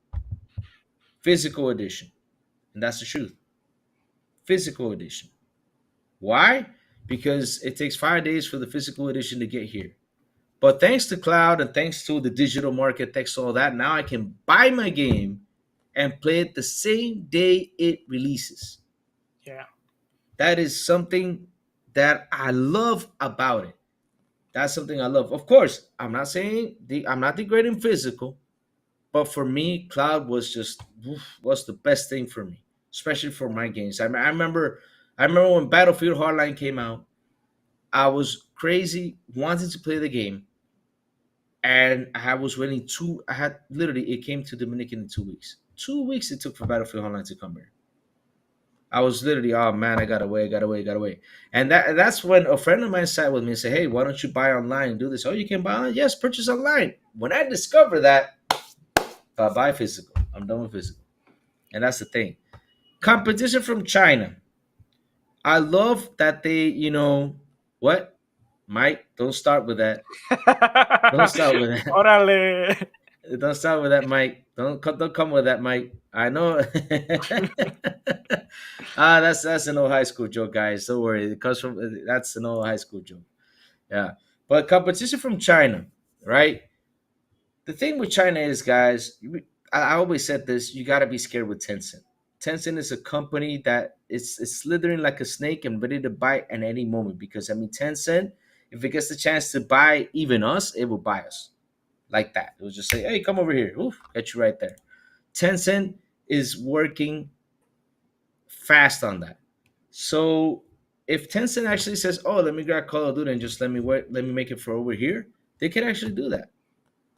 Physical edition. And that's the truth. Physical edition. Why? Because it takes 5 days for the physical edition to get here. But thanks to cloud and thanks to the digital market, thanks to all that, now I can buy my game and play it the same day it releases. yeah, That is something that I love about it. That's something I love. Of course, I'm not degrading physical. But for me, cloud was just was the best thing for me, especially for my games. I remember when Battlefield Hardline came out. I was crazy wanting to play the game, and I was waiting two. I had literally it came to Dominican in 2 weeks. 2 weeks it took for Battlefield Hardline to come here. I was literally, oh man, I got away, got away, got away. And that's when a friend of mine sat with me and said, hey, why don't you buy online and do this? Oh, you can buy online? Yes, purchase online. When I discovered that, if I buy physical, I'm done with physical. And that's the thing. Competition from China. I love that they, what? Mike, don't start with that. Don't start with that. Órale. Don't start with that, Mike. Don't come with that, Mike. I know. That's an old high school joke, guys. Don't worry. It comes from that's an old high school joke. Yeah, but competition from China, right? The thing with China is, guys, I always said this: you got to be scared with Tencent. Tencent is a company that is slithering like a snake and ready to bite at any moment. Because I mean, Tencent, if it gets the chance to buy even us, it will buy us like that. It will just say, "Hey, come over here. Oof, get you right there." Tencent is working fast on that. So if Tencent actually says, "Oh, let me grab Call of Duty and just let me make it for over here," they can actually do that,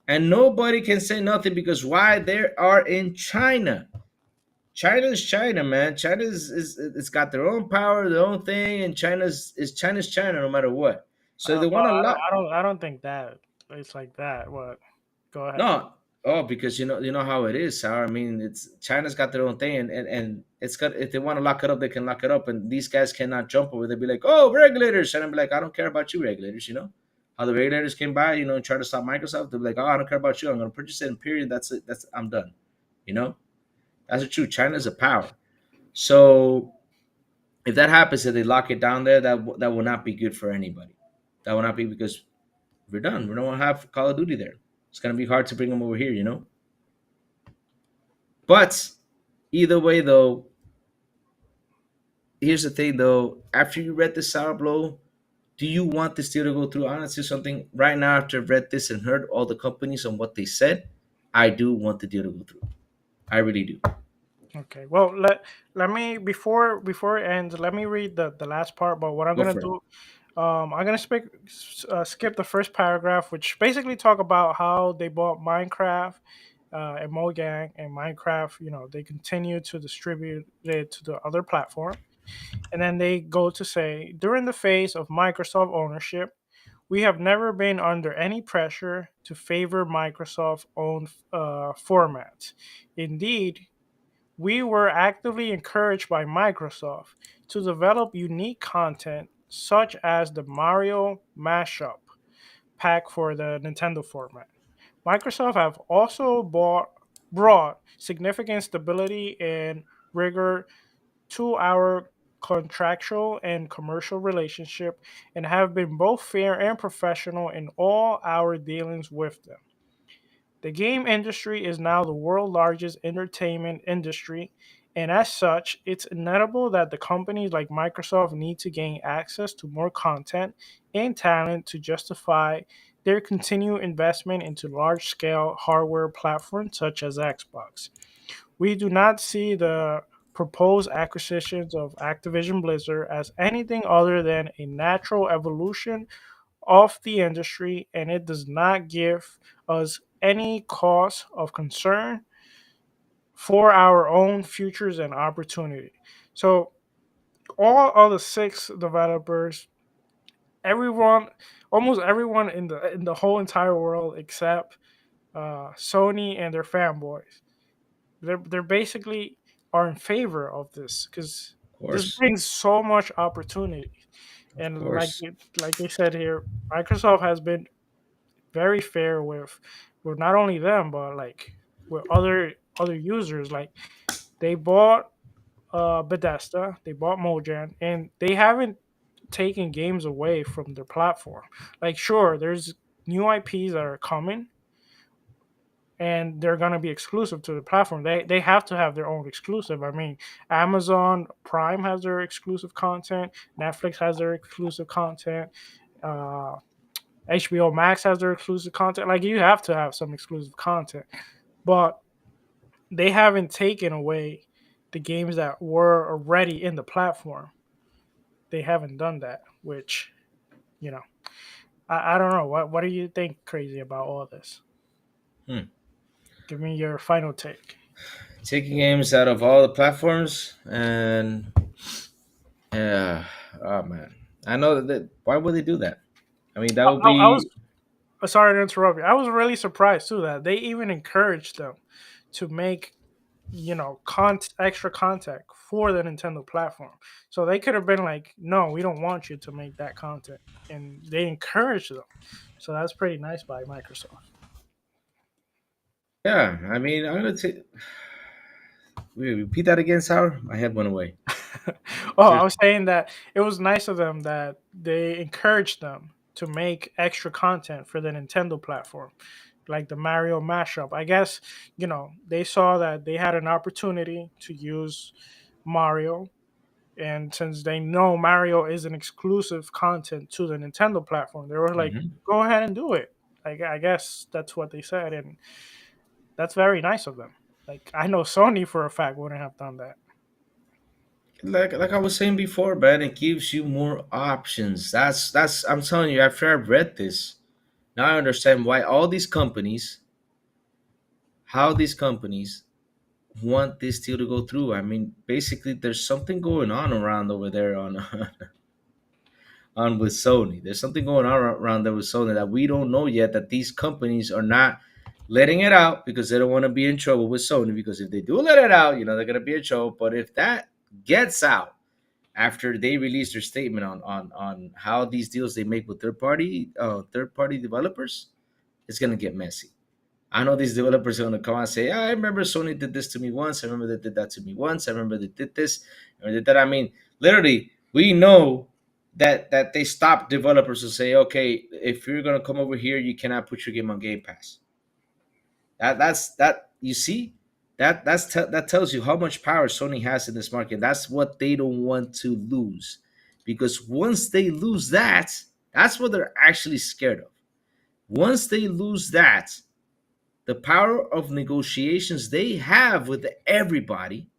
and nobody can say nothing because why? They are in China. China is China, man. China is it's got their own power, their own thing, and China's China no matter what. So they Well, want to lock. I don't think that it's like that. What? Go ahead. No, oh, because you know how it is, Sour. I mean, it's China's got their own thing, and it's got if they want to lock it up, they can lock it up, and these guys cannot jump over. They'll be like, "Oh, regulators," and I'm like, "I don't care about you, regulators." You know how the regulators came by, and try to stop Microsoft. They'll be like, "Oh, I don't care about you. I'm going to purchase it. And period. That's it. That's I'm done." You know that's the truth. China's a power. So if that happens, if they lock it down there, that will not be good for anybody. That will not be because we're done. We don't have Call of Duty there. It's gonna be hard to bring them over here. But either way, though, here's the thing, though. After you read the Sourblow, do you want this deal to go through? Honestly, something right now after I've read this and heard all the companies and what they said, I do want the deal to go through. I really do. Okay. Well, let me before it ends, let me read the last part. But what I'm Go gonna for it. do, I'm gonna skip the first paragraph, which basically talk about how they bought Minecraft and Mojang and Minecraft. They continue to distribute it to the other platform, and then they go to say during the phase of Microsoft ownership, we have never been under any pressure to favor Microsoft owned formats. Indeed, we were actively encouraged by Microsoft to develop unique content such as the Mario Mashup pack for the Nintendo format. Microsoft have also brought significant stability and rigor to our contractual and commercial relationship and have been both fair and professional in all our dealings with them. The game industry is now the world's largest entertainment industry, and as such, it's inevitable that the companies like Microsoft need to gain access to more content and talent to justify their continued investment into large scale hardware platforms such as Xbox. We do not see the proposed acquisitions of Activision Blizzard as anything other than a natural evolution of the industry, and it does not give us any cause of concern for our own futures and opportunity. So, all of the six developers, everyone, almost everyone in the whole entire world except Sony and their fanboys, they're basically are in favor of this because Of this course. brings so much opportunity. Of And course. like they said here, Microsoft has been very fair with not only them but like with other users. Like they bought Bethesda, they bought Mojang, and they haven't taken games away from their platform. Like sure, there's new IPs that are coming and they're gonna be exclusive to the platform. They have to have their own exclusive. I mean, Amazon Prime has their exclusive content, Netflix has their exclusive content, uh, HBO Max has their exclusive content. Like you have to have some exclusive content, but they haven't taken away the games that were already in the platform. They haven't done that, which you know, I don't know. What do you think crazy about all this? Hmm. Give me your final take. Taking games out of all the platforms and yeah, oh man, I know that. Why would they do that? I mean, that would I was be sorry to interrupt you. I was really surprised too that they even encouraged them to make extra content for the Nintendo platform. So they could have been like, no, we don't want you to make that content, and they encourage them. So that's pretty nice by Microsoft. Yeah, I mean, I'm gonna take. Wait, repeat that again, Sour. My head went away. Oh, I was Seriously. saying that it was nice of them that they encouraged them to make extra content for the Nintendo platform, like the Mario mashup. I guess, they saw that they had an opportunity to use Mario, and since they know Mario is an exclusive content to the Nintendo platform, they were like, Hmm. go ahead and do it. I guess that's what they said, and that's very nice of them. Like, I know Sony for a fact wouldn't have done that. Like I was saying before, man, it gives you more options. That's I'm telling you. After I've read this, now I understand why all these companies, how these companies want this deal to go through. I mean, basically, there's something going on around over there on on with Sony. There's something going on around there with Sony that we don't know yet. That these companies are not letting it out because they don't want to be in trouble with Sony. Because if they do let it out, they're gonna be in trouble. But if that gets out after they release their statement on how these deals they make with third party developers, it's gonna get messy. I know these developers are gonna come out and say, "I remember Sony did this to me once. I remember they did that to me once. I remember they did this or did that." I mean, literally, we know that they stop developers to say, "Okay, if you're gonna come over here, you cannot put your game on Game Pass." That you see that tells you how much power Sony has in this market. That's what they don't want to lose, because once they lose that, that's what they're actually scared of. Once they lose that, the power of negotiations they have with everybody,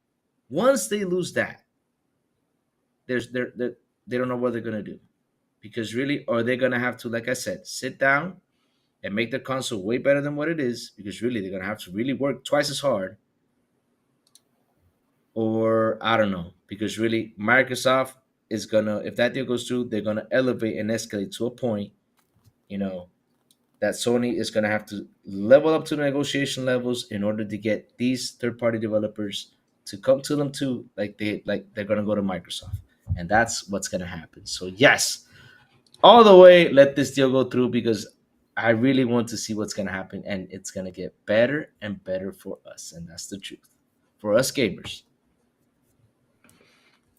once they lose that, they don't know what they're gonna do, because really, are they gonna have to, like I said, sit down and make the console way better than what it is, because really they're gonna have to really work twice as hard, or I don't know, because really Microsoft is gonna, if that deal goes through, they're gonna elevate and escalate to a point, you know, that Sony is gonna have to level up to the negotiation levels in order to get these third party developers to come to them too, like they're gonna go to Microsoft, and that's what's gonna happen. So yes, all the way, let this deal go through, because I really want to see what's gonna happen, and it's gonna get better and better for us, and that's the truth for us gamers.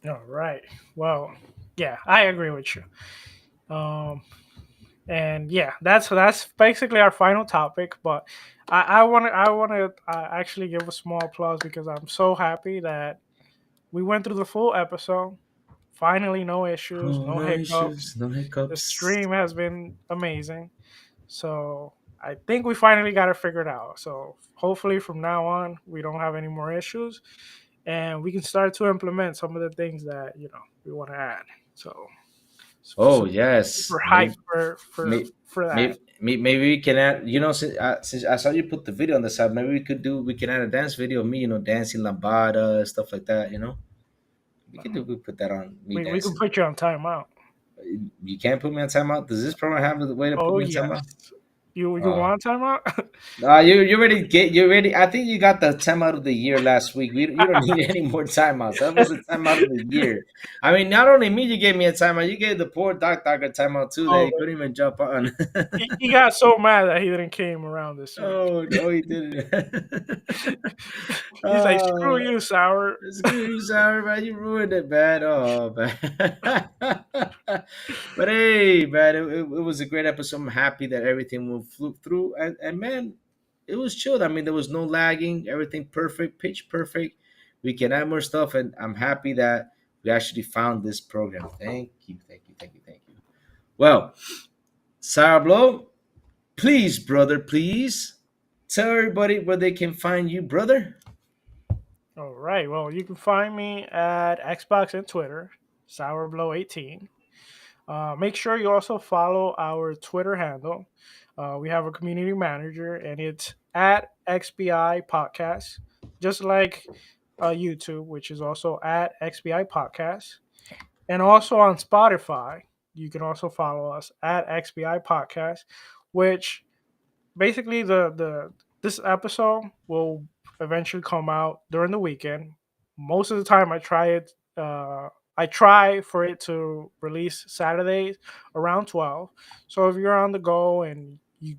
All right. Well, yeah, I agree with you. Um, and yeah, that's basically our final topic. But I want to actually give a small applause because I'm so happy that we went through the full episode. Finally, no issues, Oh, no no hiccups. issues, no The hiccups. stream has been amazing. So I think we finally got it figured out. So hopefully from now on we don't have any more issues, and we can start to implement some of the things that we want to add. So Oh super yes, hyped maybe, for maybe, for that. maybe we can add. Since I saw you put the video on the side, maybe we can add a dance video of me, dancing lambada, stuff like that. We put that on me We can dancing. put you on timeout. You can't put me on timeout. Does this program have the way to put Oh me on yes, timeout? you Uh, want timeout? you already get you already. I think you got the timeout of the year last week. You don't need any more timeouts. That was the timeout of the year. I mean, not only me, you gave me a timeout. You gave the poor Doc a timeout too. That Oh, he couldn't even jump on. he got so mad that he didn't came around this week. Oh no, he didn't. He's like, screw Oh, you, sour. screw you, sorry, man. You ruined it, man. Oh, man. But hey, man, it was a great episode. I'm happy that everything went flew through, and man, it was chilled. I mean, there was no lagging. Everything perfect, pitch perfect. We can add more stuff, and I'm happy that we actually found this program. Thank you, thank you, thank you, thank you. Well, Sourblow, please, brother, please tell everybody where they can find you, brother. All right. Well, you can find me at Xbox and Twitter, Sourblow18. Make sure you also follow our Twitter handle. We have a community manager, and it's at XBI Podcast, just like YouTube, which is also at XBI Podcast. And also on Spotify, you can also follow us at XBI Podcast, which basically the this episode will eventually come out during the weekend. Most of the time, I try it. I try for it to release Saturdays around 12. So if you're on the go and you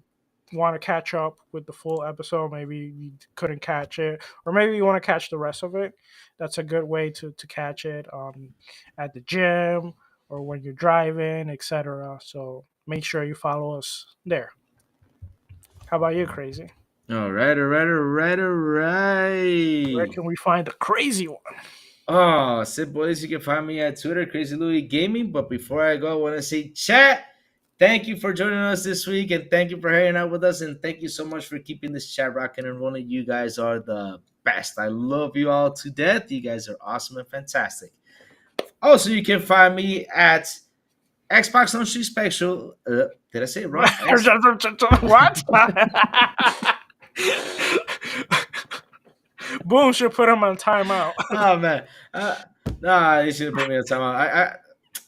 want to catch up with the full episode, maybe you couldn't catch it, or maybe you want to catch the rest of it, that's a good way to catch it at the gym or when you're driving, etc. So make sure you follow us there. How about you, Crazy? All right, all right, all right, all Where right. can we find the crazy one? Oh, simple as you can find me at Twitter, Crazy Louis Gaming. But before I go, I want to say, chat, thank you for joining us this week, and thank you for hanging out with us, and thank you so much for keeping this chat rocking and rolling. You guys are the best. I love you all to death. You guys are awesome and fantastic. Also, you can find me at Xbox Launch Special. Did I say it wrong? What? Boom should put him on timeout. Oh man, nah, you should have put me on timeout.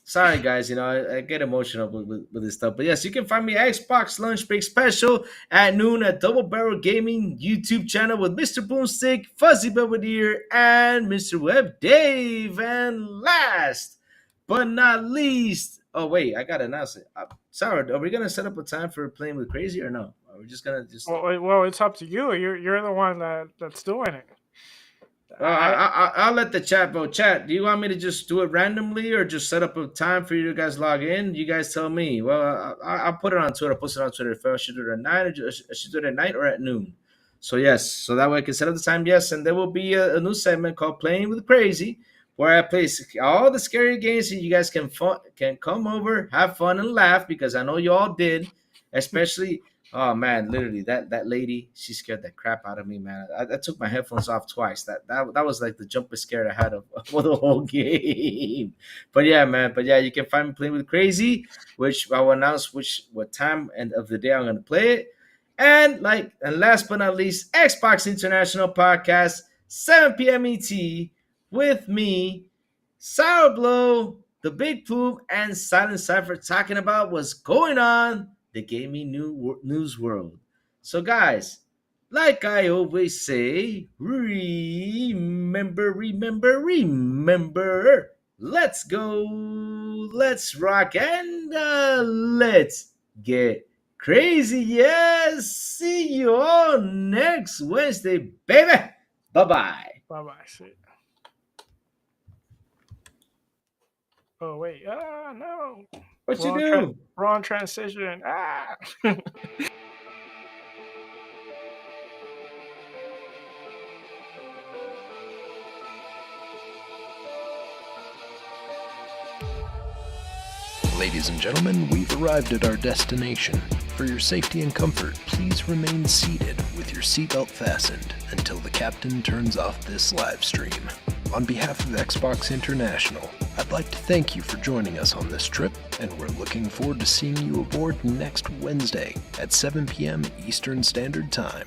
Sorry guys, I get emotional with this stuff. But yes, you can find me at Xbox Lunch Break Special at noon at Double Barrel Gaming YouTube channel with Mr. Boomstick, Fuzzy Belvedere, and Mr. Web Dave. And last but not least, oh wait, I gotta announce it. Sorry, are we gonna set up a time for playing with Crazy or no? Are we just gonna just? Well, it's up to you. You're the one that's doing it. I'll let the chat vote. Chat, do you want me to just do it randomly or just set up a time for you guys log in? You guys tell me. Well, I'll put it on Twitter. I'll post it on Twitter. If I should do it at 9 or I should do it at night or at noon. So, yes. So that way I can set up the time. Yes. And there will be a new segment called Playing with Crazy where I play all the scary games so you guys can come over, have fun, and laugh because I know you all did, especially – oh man, literally that lady, she scared the crap out of me, man. I took my headphones off twice. That was like the jumper scare I had for the whole game. But yeah, man. But yeah, you can find me playing with Crazy, which I will announce what time and of the day I'm gonna play it. And last but not least, Xbox International Podcast, 7 p.m. ET, with me, Sourblow, the Big Plume, and Silent Cypher talking about what's going on the gaming news world. So, guys, like I always say, remember, let's go, let's rock, and let's get crazy. Yes, see you all next Wednesday, baby. Bye-bye. Bye-bye. See. Oh, wait. No. What you do? Wrong transition. Ladies and gentlemen, we've arrived at our destination. For your safety and comfort, please remain seated with your seatbelt fastened until the captain turns off this live stream. On behalf of Xbox International, I'd like to thank you for joining us on this trip, and we're looking forward to seeing you aboard next Wednesday at 7 p.m. Eastern Standard Time.